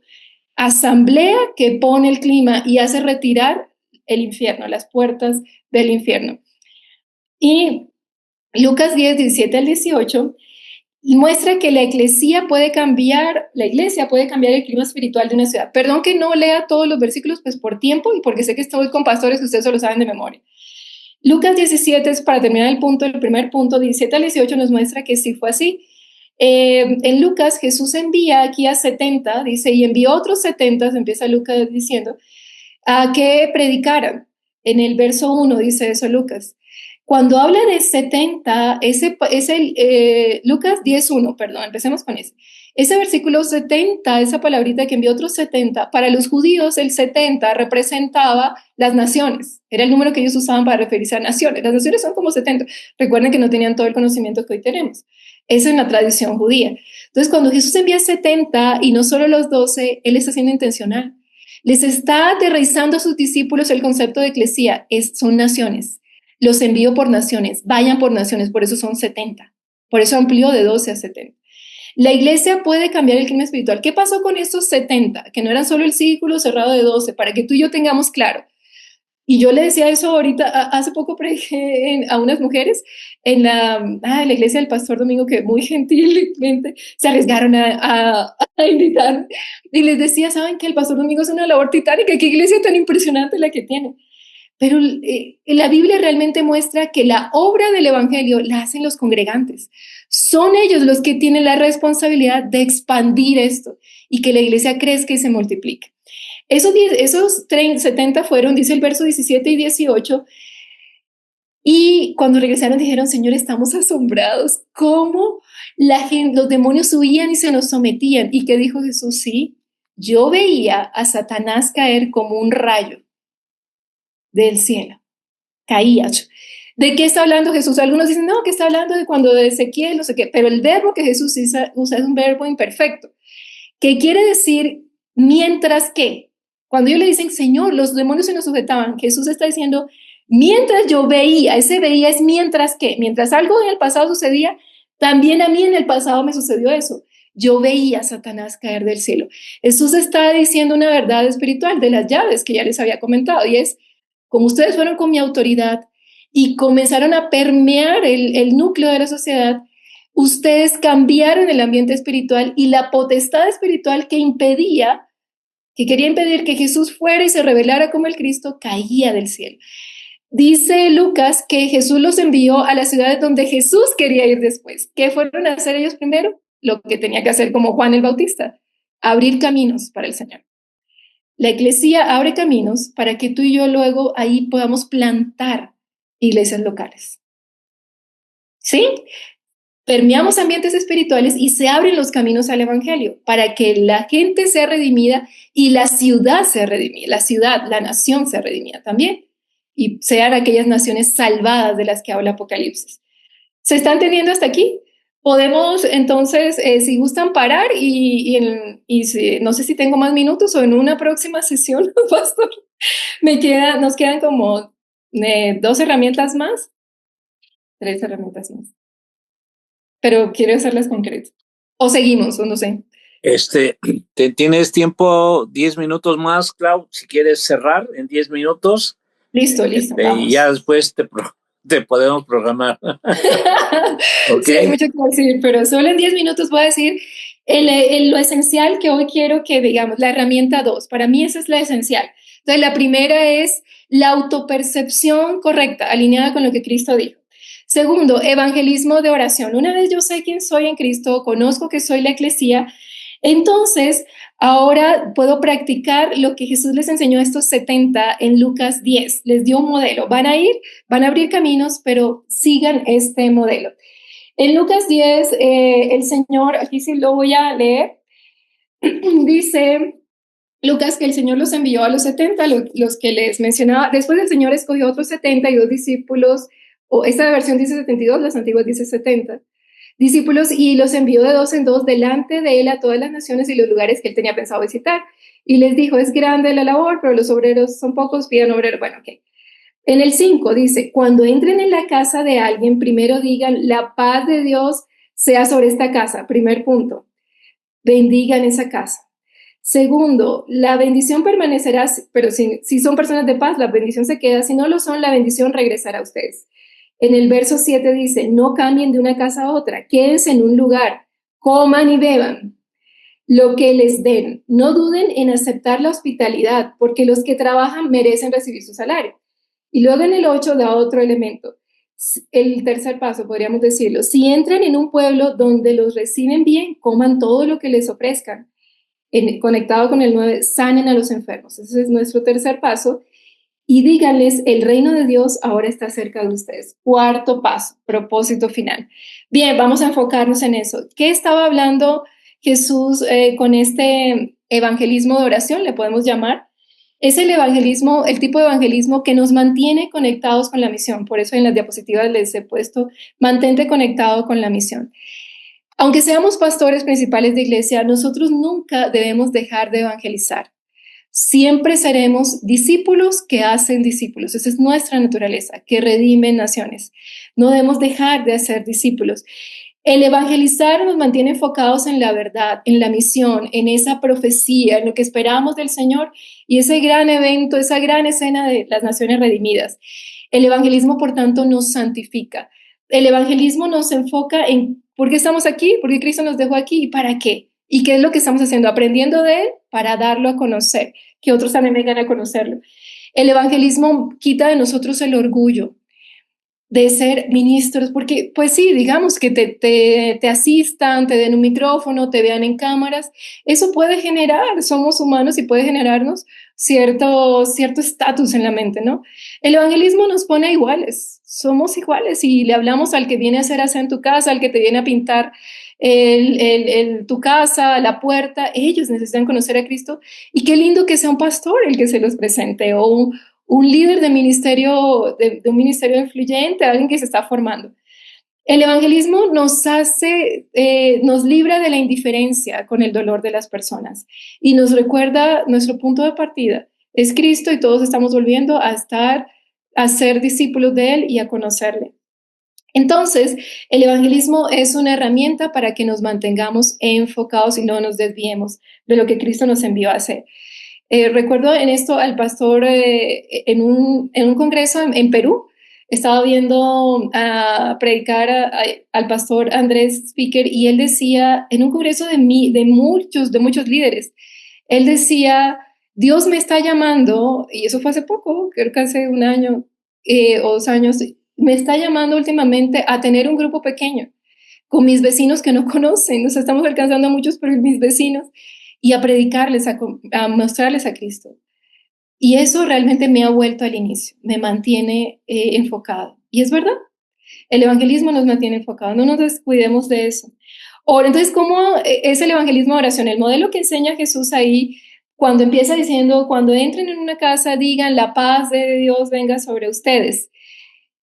Speaker 1: Asamblea que pone el clima y hace retirar el infierno, las puertas del infierno. Y Lucas 10, 17 al 18 muestra que la iglesia puede cambiar el clima espiritual de una ciudad. Perdón que no lea todos los versículos, pues por tiempo y porque sé que estoy con pastores que ustedes se lo saben de memoria. Lucas 17, es para terminar el primer punto, 17 al 18 nos muestra que sí fue así. En Lucas, Jesús envía aquí a 70, dice, y envió otros 70, empieza Lucas diciendo, a que predicaran. En el verso 1 dice eso Lucas. Cuando habla de 70, Lucas 10:1, perdón, empecemos con ese. Ese versículo 70, esa palabrita que envió otros 70, para los judíos el 70 representaba las naciones. Era el número que ellos usaban para referirse a naciones. Las naciones son como 70. Recuerden que no tenían todo el conocimiento que hoy tenemos. Eso es una tradición judía. Entonces, cuando Jesús envía 70 y no solo los 12, Él está siendo intencional. Les está aterrizando a sus discípulos el concepto de eclesía. Son naciones. Los envío por naciones, vayan por naciones, por eso son 70. Por eso amplió de 12 a 70. La iglesia puede cambiar el clima espiritual. ¿Qué pasó con estos 70? Que no eran solo el círculo cerrado de 12, para que tú y yo tengamos claro. Y yo le decía eso ahorita, hace poco prediqué a unas mujeres en la iglesia del Pastor Domingo, que muy gentilmente se arriesgaron a invitar. Y les decía, ¿saben que el Pastor Domingo es una labor titánica? ¿Qué iglesia tan impresionante la que tiene? Pero la Biblia realmente muestra que la obra del Evangelio la hacen los congregantes. Son ellos los que tienen la responsabilidad de expandir esto y que la iglesia crezca y se multiplique. Esos 70 fueron, dice el verso 17 y 18, y cuando regresaron dijeron, Señor, estamos asombrados. ¿Cómo los demonios huían y se nos sometían? ¿Y qué dijo Jesús? Sí, yo veía a Satanás caer como un rayo del cielo. Caía. ¿De qué está hablando Jesús? Algunos dicen, no, que está hablando de cuando de Ezequiel, no sé qué, pero el verbo que Jesús usa es un verbo imperfecto, que quiere decir mientras que. Cuando ellos le dicen, Señor, los demonios se nos sujetaban, Jesús está diciendo, mientras yo veía, ese veía es mientras que, mientras algo en el pasado sucedía, también a mí en el pasado me sucedió eso. Yo veía a Satanás caer del cielo. Jesús está diciendo una verdad espiritual de las llaves que ya les había comentado, y es, como ustedes fueron con mi autoridad y comenzaron a permear el núcleo de la sociedad, ustedes cambiaron el ambiente espiritual y la potestad espiritual que quería impedir que Jesús fuera y se revelara como el Cristo, caía del cielo. Dice Lucas que Jesús los envió a las ciudades donde Jesús quería ir después. ¿Qué fueron a hacer ellos primero? Lo que tenía que hacer como Juan el Bautista, abrir caminos para el Señor. La iglesia abre caminos para que tú y yo luego ahí podamos plantar iglesias locales. ¿Sí? Permeamos ambientes espirituales y se abren los caminos al evangelio para que la gente sea redimida y la ciudad sea redimida, la nación sea redimida también, y sean aquellas naciones salvadas de las que habla Apocalipsis. ¿Se está entendiendo hasta aquí? Podemos entonces, si gustan, parar y no sé si tengo más minutos o en una próxima sesión, pastor, nos quedan como 2 herramientas más, 3 herramientas más. Pero quiero hacerlas concretas. O seguimos, o no sé.
Speaker 2: ¿Tienes tiempo 10 minutos más, Clau? Si quieres cerrar en 10 minutos.
Speaker 1: Listo.
Speaker 2: Y ya después te podemos programar.
Speaker 1: Okay. Sí, hay mucho que decir, pero solo en 10 minutos voy a decir lo esencial que hoy quiero que digamos, la herramienta 2. Para mí esa es la esencial. Entonces, la primera es la autopercepción correcta, alineada con lo que Cristo dijo. Segundo, evangelismo de oración. Una vez yo sé quién soy en Cristo, conozco que soy la eclesía, Entonces, ahora puedo practicar lo que Jesús les enseñó a estos 70 en Lucas 10. Les dio un modelo. Van a abrir caminos, pero sigan este modelo. En Lucas 10, el Señor, aquí sí lo voy a leer, dice Lucas que el Señor los envió a los 70, los que les mencionaba. Después el Señor escogió otros 72 discípulos, o esta versión dice 72, las antiguas dice 70 discípulos, y los envió de dos en dos delante de él a todas las naciones y los lugares que él tenía pensado visitar. Y les dijo, es grande la labor, pero los obreros son pocos, pidan obreros. Bueno, ok. En el 5 dice, cuando entren en la casa de alguien, primero digan, la paz de Dios sea sobre esta casa. Primer punto, bendigan esa casa. Segundo, la bendición permanecerá, pero si son personas de paz, la bendición se queda. Si no lo son, la bendición regresará a ustedes. En el verso 7 dice, no cambien de una casa a otra, quédense en un lugar, coman y beban lo que les den. No duden en aceptar la hospitalidad, porque los que trabajan merecen recibir su salario. Y luego en el 8 da otro elemento. El tercer paso, podríamos decirlo. Si entran en un pueblo donde los reciben bien, coman todo lo que les ofrezcan. Conectado con el 9, sanen a los enfermos. Ese es nuestro tercer paso. Y díganles, el reino de Dios ahora está cerca de ustedes. Cuarto paso, propósito final. Bien, vamos a enfocarnos en eso. ¿Qué estaba hablando Jesús con este evangelismo de oración? Le podemos llamar. Es el evangelismo, el tipo de evangelismo que nos mantiene conectados con la misión. Por eso en las diapositivas les he puesto, mantente conectado con la misión. Aunque seamos pastores principales de iglesia, nosotros nunca debemos dejar de evangelizar. Siempre seremos discípulos que hacen discípulos. Esa es nuestra naturaleza, que redimen naciones. No debemos dejar de hacer discípulos. El evangelizar nos mantiene enfocados en la verdad, en la misión, en esa profecía, en lo que esperamos del Señor y ese gran evento, esa gran escena de las naciones redimidas. El evangelismo, por tanto, nos santifica. El evangelismo nos enfoca en por qué estamos aquí, por qué Cristo nos dejó aquí y para qué. ¿Y qué es lo que estamos haciendo? Aprendiendo de Él para darlo a conocer, que otros también vengan a conocerlo. El evangelismo quita de nosotros el orgullo de ser ministros, porque pues sí, digamos que te asistan, te den un micrófono, te vean en cámaras, eso puede generar, somos humanos y puede generarnos cierto estatus en la mente, ¿no? El evangelismo nos pone iguales, somos iguales y le hablamos al que viene a hacer aseo en tu casa, al que te viene a pintar tu casa, la puerta, ellos necesitan conocer a Cristo y qué lindo que sea un pastor el que se los presente o un líder de ministerio, de un ministerio influyente, alguien que se está formando. El evangelismo nos hace, nos libra de la indiferencia con el dolor de las personas y nos recuerda nuestro punto de partida. Es Cristo y todos estamos volviendo a ser discípulos de Él y a conocerle. Entonces, el evangelismo es una herramienta para que nos mantengamos enfocados y no nos desviemos de lo que Cristo nos envió a hacer. Recuerdo en esto al pastor en un congreso en Perú, estaba viendo a predicar al pastor Andrés Speaker y él decía, en un congreso de muchos líderes, él decía, Dios me está llamando, y eso fue hace poco, creo que hace un año o 2 años, me está llamando últimamente a tener un grupo pequeño con mis vecinos que no conocen, nos estamos alcanzando a muchos, pero mis vecinos, y a predicarles, a mostrarles a Cristo. Y eso realmente me ha vuelto al inicio, me mantiene enfocado. Y es verdad, el evangelismo nos mantiene enfocados, no nos descuidemos de eso. Ahora, entonces, ¿cómo es el evangelismo de oración? El modelo que enseña Jesús ahí, cuando empieza diciendo, cuando entren en una casa, digan, la paz de Dios venga sobre ustedes.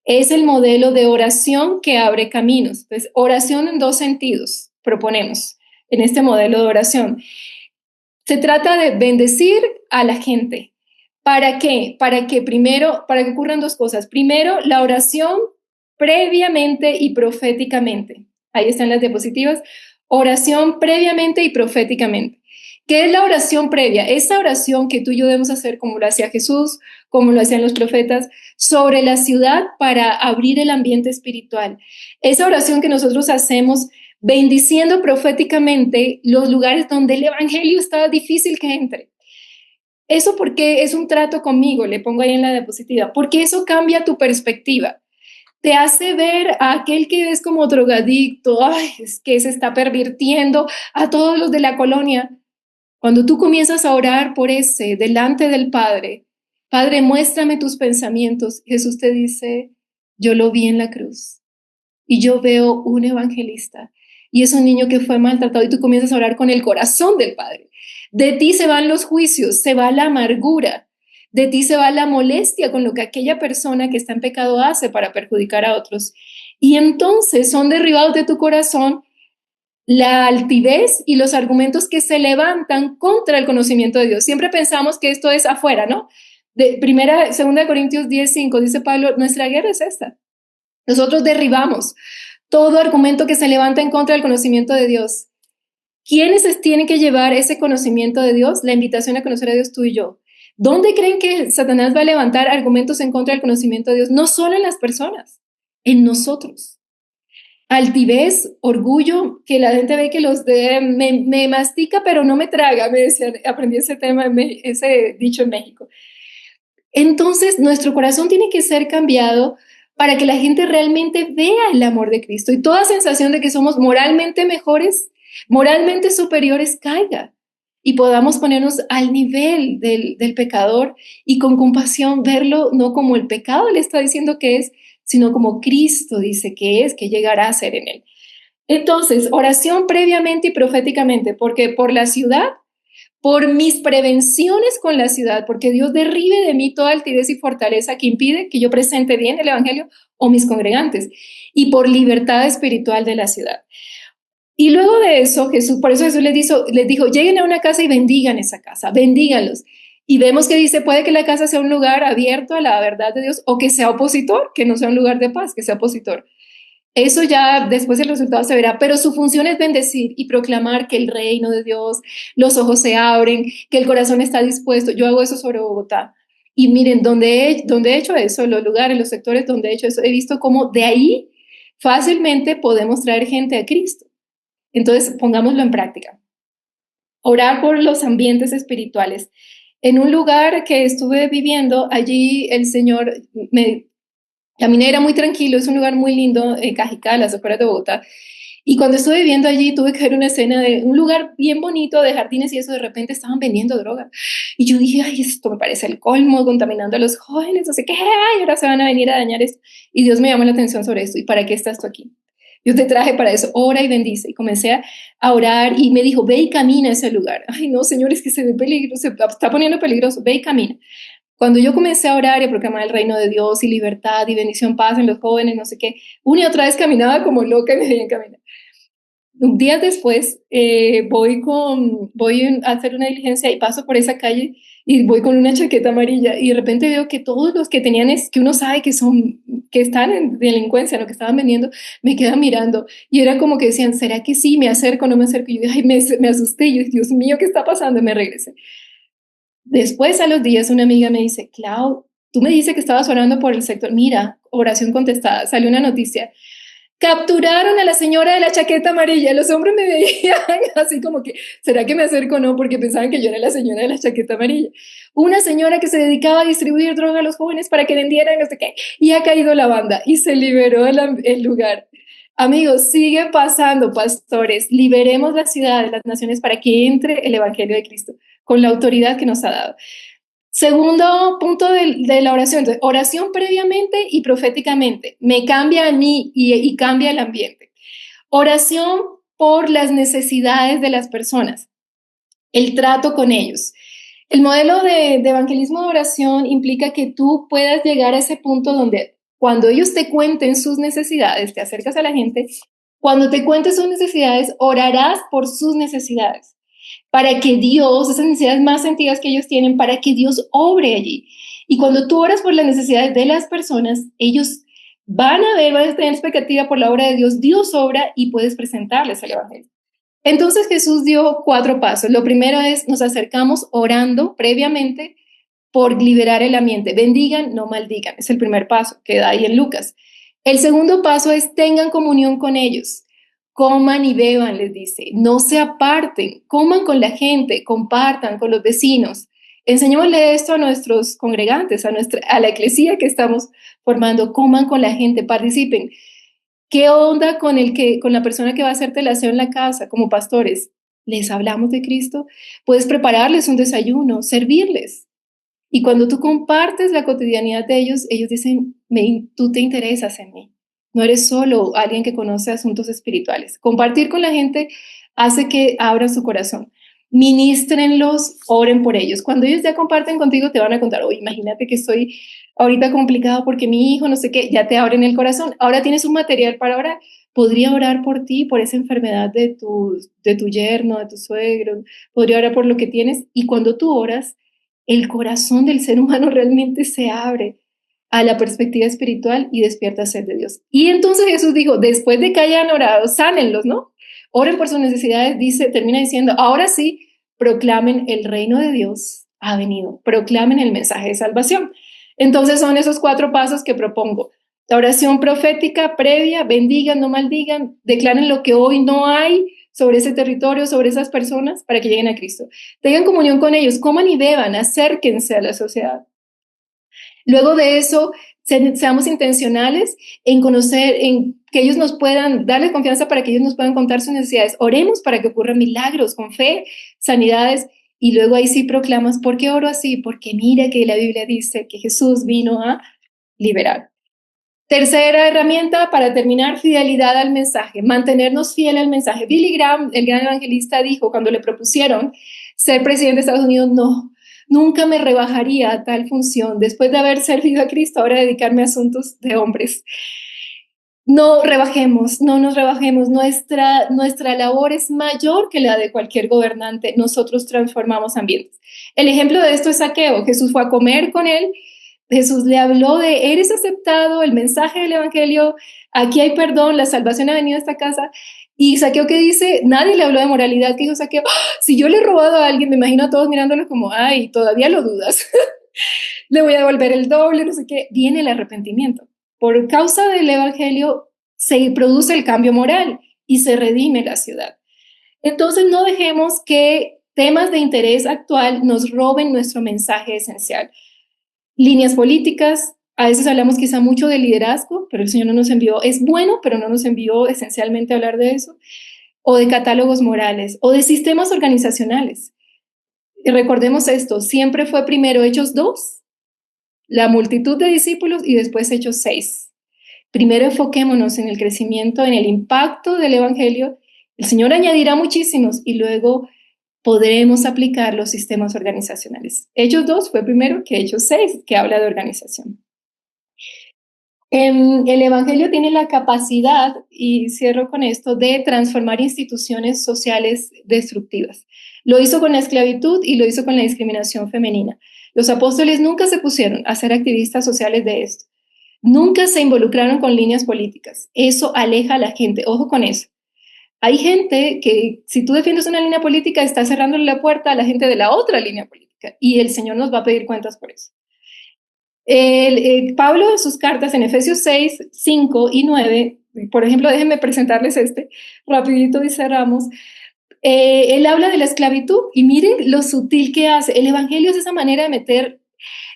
Speaker 1: Es el modelo de oración que abre caminos. Entonces, oración en 2 sentidos proponemos en este modelo de oración. Se trata de bendecir a la gente. ¿Para qué? Para que ocurran 2 cosas. Primero, la oración previamente y proféticamente. Ahí están las diapositivas. Oración previamente y proféticamente. ¿Qué es la oración previa? Esa oración que tú y yo debemos hacer como lo hacía Jesús, como lo hacían los profetas, sobre la ciudad para abrir el ambiente espiritual. Esa oración que nosotros hacemos bendiciendo proféticamente los lugares donde el evangelio está difícil que entre. Eso porque es un trato conmigo, le pongo ahí en la diapositiva, porque eso cambia tu perspectiva. te hace ver a aquel que es como drogadicto, ay, es que se está pervirtiendo, a todos los de la colonia. Cuando tú comienzas a orar por ese delante del Padre, Padre, muéstrame tus pensamientos, Jesús te dice, yo lo vi en la cruz y yo veo un evangelista y es un niño que fue maltratado y tú comienzas a orar con el corazón del Padre. De ti se van los juicios, se va la amargura, de ti se va la molestia con lo que aquella persona que está en pecado hace para perjudicar a otros. Y entonces son derribados de tu corazón la altivez y los argumentos que se levantan contra el conocimiento de Dios. Siempre pensamos que esto es afuera, ¿no? Segunda Corintios 10:5 dice Pablo, nuestra guerra es esta. Nosotros derribamos todo argumento que se levanta en contra del conocimiento de Dios. ¿Quiénes tienen que llevar ese conocimiento de Dios? La invitación a conocer a Dios, tú y yo. ¿Dónde creen que Satanás va a levantar argumentos en contra del conocimiento de Dios? No solo en las personas, en nosotros. Altivez, orgullo, que la gente ve que me mastica, pero no me traga, me decían, aprendí ese tema, ese dicho en México. Entonces, nuestro corazón tiene que ser cambiado para que la gente realmente vea el amor de Cristo y toda sensación de que somos moralmente mejores, moralmente superiores, caiga y podamos ponernos al nivel del pecador y con compasión verlo no como el pecado le está diciendo que es, sino como Cristo dice que es, que llegará a ser en él. Entonces, oración previamente y proféticamente, porque por la ciudad, por mis prevenciones con la ciudad, porque Dios derribe de mí toda altivez y fortaleza que impide que yo presente bien el evangelio o mis congregantes, y por libertad espiritual de la ciudad. Y luego de eso, por eso Jesús les dijo, lleguen a una casa y bendigan esa casa, bendíganlos. Y vemos que dice, puede que la casa sea un lugar abierto a la verdad de Dios o que sea opositor, que no sea un lugar de paz, que sea opositor. Eso ya después el resultado se verá, pero su función es bendecir y proclamar que el reino de Dios, los ojos se abren, que el corazón está dispuesto. Yo hago eso sobre Bogotá. Y miren, donde he hecho eso, los lugares, los sectores donde he hecho eso, he visto cómo de ahí fácilmente podemos traer gente a Cristo. Entonces, pongámoslo en práctica. Orar por los ambientes espirituales. En un lugar que estuve viviendo, allí el Señor me caminé, era muy tranquilo, es un lugar muy lindo, en Cajicá, a las afueras de Bogotá. Y cuando estuve viviendo allí, tuve que ver una escena de un lugar bien bonito, de jardines y eso, de repente estaban vendiendo droga. Y yo dije, ay, esto me parece el colmo, contaminando a los jóvenes, no sé qué, ay, ahora se van a venir a dañar esto. Y Dios me llamó la atención sobre esto. ¿Y para qué estás tú aquí? Yo te traje para eso, ora y bendice. Y comencé a orar y me dijo, ve y camina a ese lugar. Ay, no, señor, es que se ve peligroso, se está poniendo peligroso, ve y camina. Cuando yo comencé a orar y a proclamar el reino de Dios y libertad y bendición, paz en los jóvenes, no sé qué, una y otra vez caminaba como loca y me veían caminar. Un día después voy a hacer una diligencia y paso por esa calle y voy con una chaqueta amarilla y de repente veo que todos los que tenían, que uno sabe que están en delincuencia, lo que estaban vendiendo, me quedan mirando y era como que decían, ¿será que sí? ¿Me acerco o no me acerco? Y yo dije, ay, me asusté y yo, Dios mío, ¿qué está pasando? Y me regresé. Después, a los días, una amiga me dice, Clau, tú me dices que estabas orando por el sector. Mira, oración contestada, salió una noticia. Capturaron a la señora de la chaqueta amarilla. Los hombres me veían así como que, ¿será que me acerco o no? Porque pensaban que yo era la señora de la chaqueta amarilla. Una señora que se dedicaba a distribuir droga a los jóvenes para que vendieran no sé qué. Y ha caído la banda y se liberó el lugar. Amigos, sigue pasando, pastores. Liberemos la ciudad de las naciones para que entre el evangelio de Cristo con la autoridad que nos ha dado. Segundo punto de la oración, entonces, oración previamente y proféticamente. Me cambia a mí y cambia el ambiente. Oración por las necesidades de las personas, el trato con ellos. El modelo de evangelismo de oración implica que tú puedas llegar a ese punto donde cuando ellos te cuenten sus necesidades, te acercas a la gente, cuando te cuenten sus necesidades, orarás por sus necesidades para que Dios, esas necesidades más sentidas que ellos tienen, para que Dios obre allí. Y cuando tú oras por las necesidades de las personas, ellos van a tener expectativa por la obra de Dios, Dios obra y puedes presentarles el evangelio. Entonces Jesús dio 4 pasos. Lo primero es, nos acercamos orando previamente por liberar el ambiente. Bendigan, no maldigan. Es el primer paso que da ahí en Lucas. El segundo paso es, tengan comunión con ellos. Coman y beban, les dice. No se aparten. Coman con la gente, compartan con los vecinos. Enseñémosle esto a nuestros congregantes, a la eclesía que estamos formando. Coman con la gente, participen. ¿Qué onda con la persona que va a hacerte el aseo en la casa como pastores? Les hablamos de Cristo. Puedes prepararles un desayuno, servirles. Y cuando tú compartes la cotidianidad de ellos, ellos dicen, tú te interesas en mí. No eres solo alguien que conoce asuntos espirituales. Compartir con la gente hace que abran su corazón. Ministrenlos, oren por ellos. Cuando ellos ya comparten contigo, te van a contar, oye, imagínate que estoy ahorita complicado porque mi hijo, no sé qué, ya te abren el corazón. Ahora tienes un material para orar. Podría orar por ti, por esa enfermedad de tu yerno, de tu suegro. Podría orar por lo que tienes. Y cuando tú oras, el corazón del ser humano realmente se abre a la perspectiva espiritual y despierta sed de Dios. Y entonces Jesús dijo, después de que hayan orado, sánenlos, ¿no? Oren por sus necesidades, termina diciendo, ahora sí, proclamen el reino de Dios ha venido, proclamen el mensaje de salvación. Entonces son esos 4 pasos que propongo. La oración profética previa, bendigan, no maldigan, declaren lo que hoy no hay sobre ese territorio, sobre esas personas, para que lleguen a Cristo. Tengan comunión con ellos, coman y beban, acérquense a la sociedad. Luego de eso, seamos intencionales en conocer, en que ellos nos puedan darle confianza para que ellos nos puedan contar sus necesidades. Oremos para que ocurran milagros con fe, sanidades, y luego ahí sí proclamas, ¿por qué oro así? Porque mira que la Biblia dice que Jesús vino a liberar. Tercera herramienta para terminar, fidelidad al mensaje, mantenernos fiel al mensaje. Billy Graham, el gran evangelista, dijo cuando le propusieron ser presidente de Estados Unidos, no, nunca me rebajaría a tal función. Después de haber servido a Cristo, ahora dedicarme a asuntos de hombres. No rebajemos, no nos rebajemos. Nuestra labor es mayor que la de cualquier gobernante. Nosotros transformamos ambientes. El ejemplo de esto es Zaqueo. Jesús fue a comer con él. Jesús le habló de, eres aceptado, el mensaje del evangelio, aquí hay perdón, la salvación ha venido a esta casa. Y Zaqueo, ¿qué dice? Nadie le habló de moralidad. ¿Qué dijo Zaqueo? ¡Ah! Si yo le he robado a alguien, me imagino a todos mirándolo como, ay, todavía lo dudas. Le voy a devolver el doble, no sé qué. Viene el arrepentimiento. Por causa del evangelio se produce el cambio moral y se redime la ciudad. Entonces no dejemos que temas de interés actual nos roben nuestro mensaje esencial. Líneas políticas, a veces hablamos quizá mucho de liderazgo, pero el Señor no nos envió, es bueno, pero no nos envió esencialmente a hablar de eso, o de catálogos morales, o de sistemas organizacionales. Y recordemos esto, siempre fue primero Hechos 2, la multitud de discípulos, y después Hechos 6. Primero enfoquémonos en el crecimiento, en el impacto del evangelio. El Señor añadirá muchísimos y luego podremos aplicar los sistemas organizacionales. Hechos 2 fue primero que Hechos 6, que habla de organización. El evangelio tiene la capacidad, y cierro con esto, de transformar instituciones sociales destructivas. Lo hizo con la esclavitud y lo hizo con la discriminación femenina. Los apóstoles nunca se pusieron a ser activistas sociales de esto. Nunca se involucraron con líneas políticas. Eso aleja a la gente. Ojo con eso. Hay gente que, si tú defiendes una línea política, está cerrándole la puerta a la gente de la otra línea política. Y el Señor nos va a pedir cuentas por eso. Pablo, en sus cartas en Efesios 6, 5 y 9, por ejemplo, déjenme presentarles rapidito y cerramos. Él habla de la esclavitud y miren lo sutil que hace. El evangelio es esa manera de meter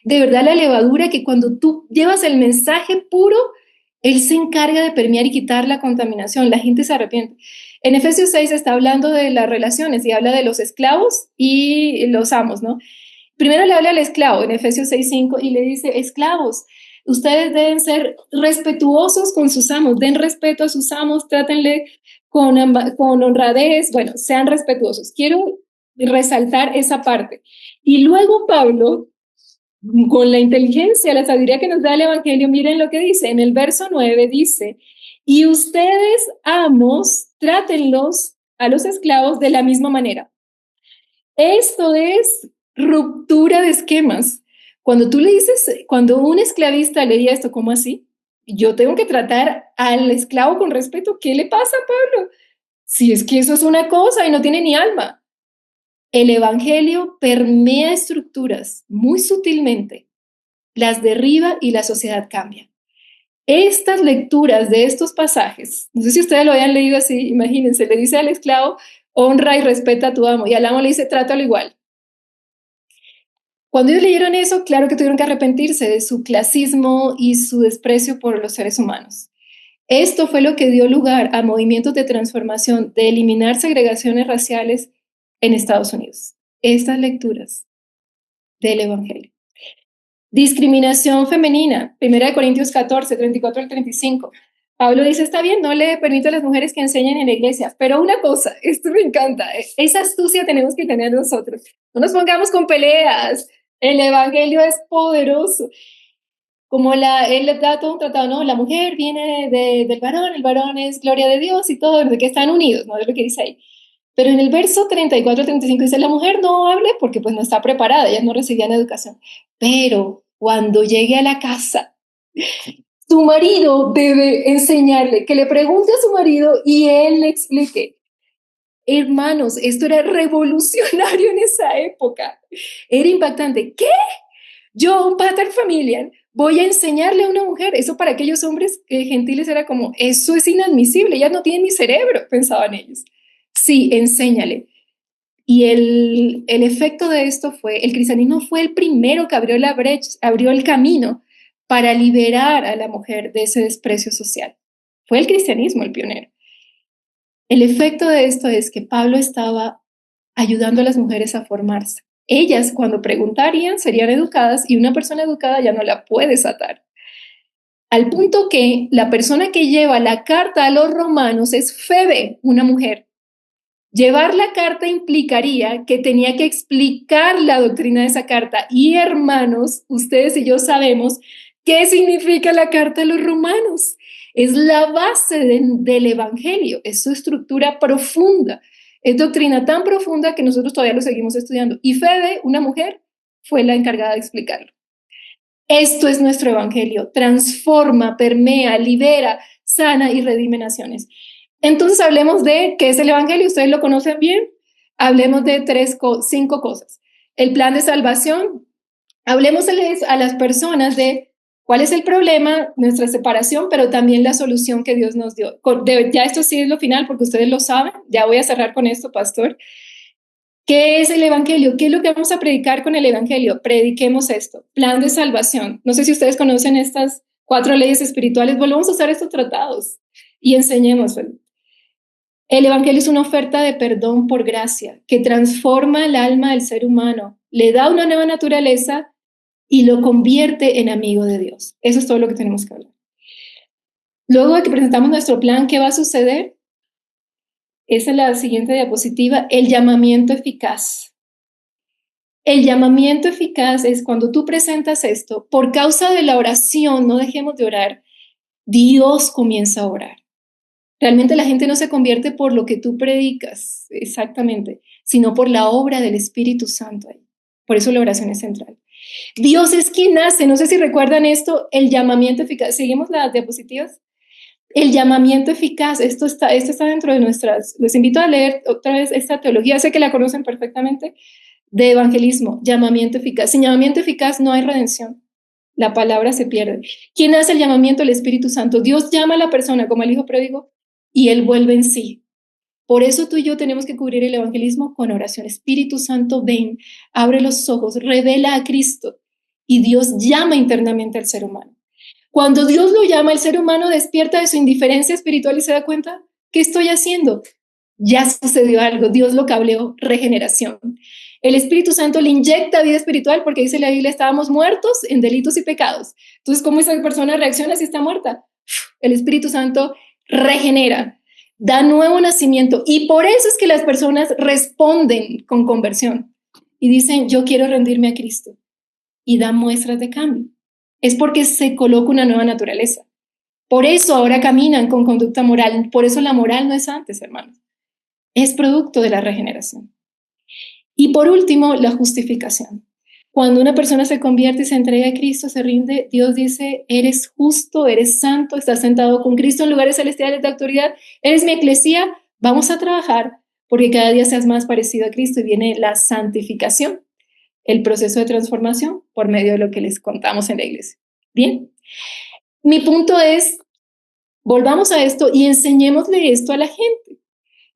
Speaker 1: de verdad la levadura que cuando tú llevas el mensaje puro, él se encarga de permear y quitar la contaminación. La gente se arrepiente. En Efesios 6 está hablando de las relaciones y habla de los esclavos y los amos, ¿no? Primero le habla al esclavo en Efesios 6:5 y le dice, esclavos, ustedes deben ser respetuosos con sus amos, den respeto a sus amos, trátenle con honradez, bueno, sean respetuosos. Quiero resaltar esa parte. Y luego Pablo, con la inteligencia, la sabiduría que nos da el Evangelio, miren lo que dice. En el verso 9 dice, y ustedes, amos, trátenlos a los esclavos de la misma manera. Esto es ruptura de esquemas. Cuando tú le dices, cuando un esclavista leía esto, ¿cómo así? Yo tengo que tratar al esclavo con respeto. ¿Qué le pasa, Pablo? Si es que eso es una cosa y no tiene ni alma. El evangelio permea estructuras muy sutilmente, las derriba y la sociedad cambia. Estas lecturas de estos pasajes, no sé si ustedes lo hayan leído así, imagínense, le dice al esclavo, honra y respeta a tu amo, y al amo le dice, trátalo igual. Cuando ellos leyeron eso, claro que tuvieron que arrepentirse de su clasismo y su desprecio por los seres humanos. Esto fue lo que dio lugar a movimientos de transformación, de eliminar segregaciones raciales en Estados Unidos. Estas lecturas del Evangelio. Discriminación femenina, 1 Corintios 14, 34 al 35. Pablo dice, está bien, no le permito a las mujeres que enseñen en la iglesia, pero una cosa, esto me encanta, esa astucia tenemos que tener nosotros. No nos pongamos con peleas, el Evangelio es poderoso. Como él da todo un tratado, no, la mujer viene del varón, el varón es gloria de Dios y todo, de que están unidos, no es lo que dice ahí. Pero en el verso 34 al 35 dice, la mujer no hable porque pues no está preparada, ellas no recibían educación. Pero cuando llegue a la casa, su marido debe enseñarle, que le pregunte a su marido y él le explique. Hermanos, esto era revolucionario en esa época. Era impactante. ¿Qué? Yo, un pater familiar, voy a enseñarle a una mujer. Eso para aquellos hombres gentiles era como, eso es inadmisible, ellas no tienen ni cerebro, pensaban ellos. Sí, enséñale. Y el efecto de esto fue, el cristianismo fue el primero que abrió la brecha, abrió el camino para liberar a la mujer de ese desprecio social. Fue el cristianismo el pionero. El efecto de esto es que Pablo estaba ayudando a las mujeres a formarse. Ellas, cuando preguntarían, serían educadas y una persona educada ya no la puedes atar. Al punto que la persona que lleva la carta a los romanos es Febe, una mujer. Llevar la carta implicaría que tenía que explicar la doctrina de esa carta. Y hermanos, ustedes y yo sabemos qué significa la carta a los romanos. Es la base del Evangelio, es su estructura profunda. Es doctrina tan profunda que nosotros todavía lo seguimos estudiando. Y Febe, una mujer, fue la encargada de explicarlo. Esto es nuestro Evangelio. Transforma, permea, libera, sana y redime naciones. Entonces hablemos de qué es el Evangelio, ustedes lo conocen bien. Hablemos de 5 cosas. El plan de salvación. Hablemos a las personas de cuál es el problema, nuestra separación, pero también la solución que Dios nos dio. Ya esto sí es lo final porque ustedes lo saben. Ya voy a cerrar con esto, pastor. ¿Qué es el Evangelio? ¿Qué es lo que vamos a predicar con el Evangelio? Prediquemos esto. Plan de salvación. No sé si ustedes conocen estas 4 leyes espirituales. Volvamos a usar estos tratados y enseñemos. El Evangelio es una oferta de perdón por gracia que transforma el alma del ser humano, le da una nueva naturaleza y lo convierte en amigo de Dios. Eso es todo lo que tenemos que hablar. Luego de que presentamos nuestro plan, ¿qué va a suceder? Esa es la siguiente diapositiva, el llamamiento eficaz. El llamamiento eficaz es cuando tú presentas esto, por causa de la oración, no dejemos de orar, Dios comienza a orar. Realmente la gente no se convierte por lo que tú predicas, exactamente, sino por la obra del Espíritu Santo. Por eso la oración es central. Dios es quien hace, no sé si recuerdan esto, el llamamiento eficaz. ¿Seguimos las diapositivas? El llamamiento eficaz, esto está dentro de nuestras, les invito a leer otra vez esta teología, sé que la conocen perfectamente, de evangelismo, llamamiento eficaz. Sin llamamiento eficaz no hay redención. La palabra se pierde. ¿Quién hace el llamamiento? El Espíritu Santo. Dios llama a la persona como el hijo pródigo y él vuelve en sí. Por eso tú y yo tenemos que cubrir el evangelismo con oración. Espíritu Santo, ven, abre los ojos, revela a Cristo y Dios llama internamente al ser humano. Cuando Dios lo llama, el ser humano despierta de su indiferencia espiritual y se da cuenta, ¿qué estoy haciendo? Ya sucedió algo, Dios lo cableó, regeneración. El Espíritu Santo le inyecta vida espiritual porque dice la Biblia, estábamos muertos en delitos y pecados. Entonces, ¿cómo esa persona reacciona si está muerta? El Espíritu Santo regenera, da nuevo nacimiento y por eso es que las personas responden con conversión y dicen, yo quiero rendirme a Cristo y dan muestras de cambio. Es porque se coloca una nueva naturaleza. Por eso ahora caminan con conducta moral. Por eso la moral no es antes, hermanos. Es producto de la regeneración. Y por último, la justificación. Cuando una persona se convierte y se entrega a Cristo, se rinde, Dios dice, eres justo, eres santo, estás sentado con Cristo en lugares celestiales de autoridad, eres mi eclesía, vamos a trabajar porque cada día seas más parecido a Cristo y viene la santificación, el proceso de transformación por medio de lo que les contamos en la iglesia. Bien, mi punto es, volvamos a esto y enseñémosle esto a la gente.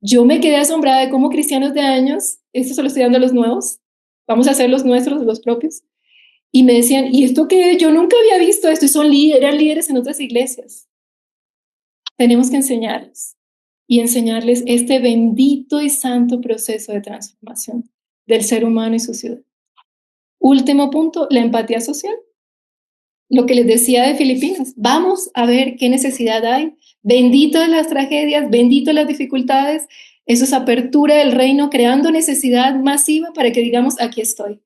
Speaker 1: Yo me quedé asombrada de cómo cristianos de años, esto se lo estoy dando a los nuevos, vamos a hacer los nuestros, los propios. Y me decían, ¿y esto qué? Yo nunca había visto esto, y son eran líderes en otras iglesias. Tenemos que enseñarles y enseñarles este bendito y santo proceso de transformación del ser humano y su ciudad. Último punto, la empatía social. Lo que les decía de Filipinas, vamos a ver qué necesidad hay. Bendito de las tragedias, bendito de las dificultades, eso es apertura del reino, creando necesidad masiva para que digamos, aquí estoy.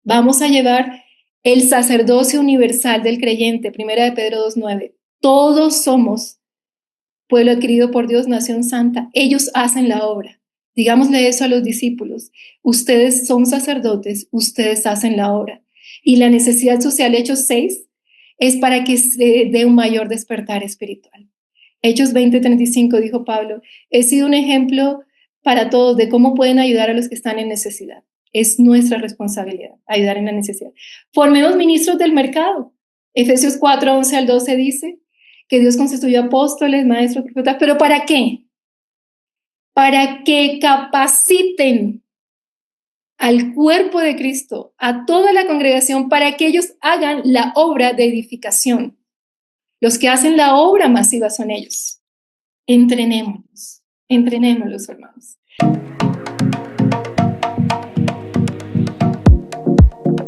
Speaker 1: Vamos a llevar el sacerdocio universal del creyente, 1 de Pedro 2:9. Todos somos pueblo adquirido por Dios, nación santa. Ellos hacen la obra. Digámosle eso a los discípulos. Ustedes son sacerdotes, ustedes hacen la obra. Y la necesidad social, Hechos 6, es para que se dé un mayor despertar espiritual. Hechos 20:35 dijo Pablo, he sido un ejemplo para todos de cómo pueden ayudar a los que están en necesidad. Es nuestra responsabilidad ayudar en la necesidad. Formemos ministros del mercado. Efesios 4:11-12 dice que Dios constituyó apóstoles, maestros, profetas, ¿pero para qué? Para que capaciten al cuerpo de Cristo, a toda la congregación, para que ellos hagan la obra de edificación. Los que hacen la obra masiva son ellos. Entrenémoslos, hermanos.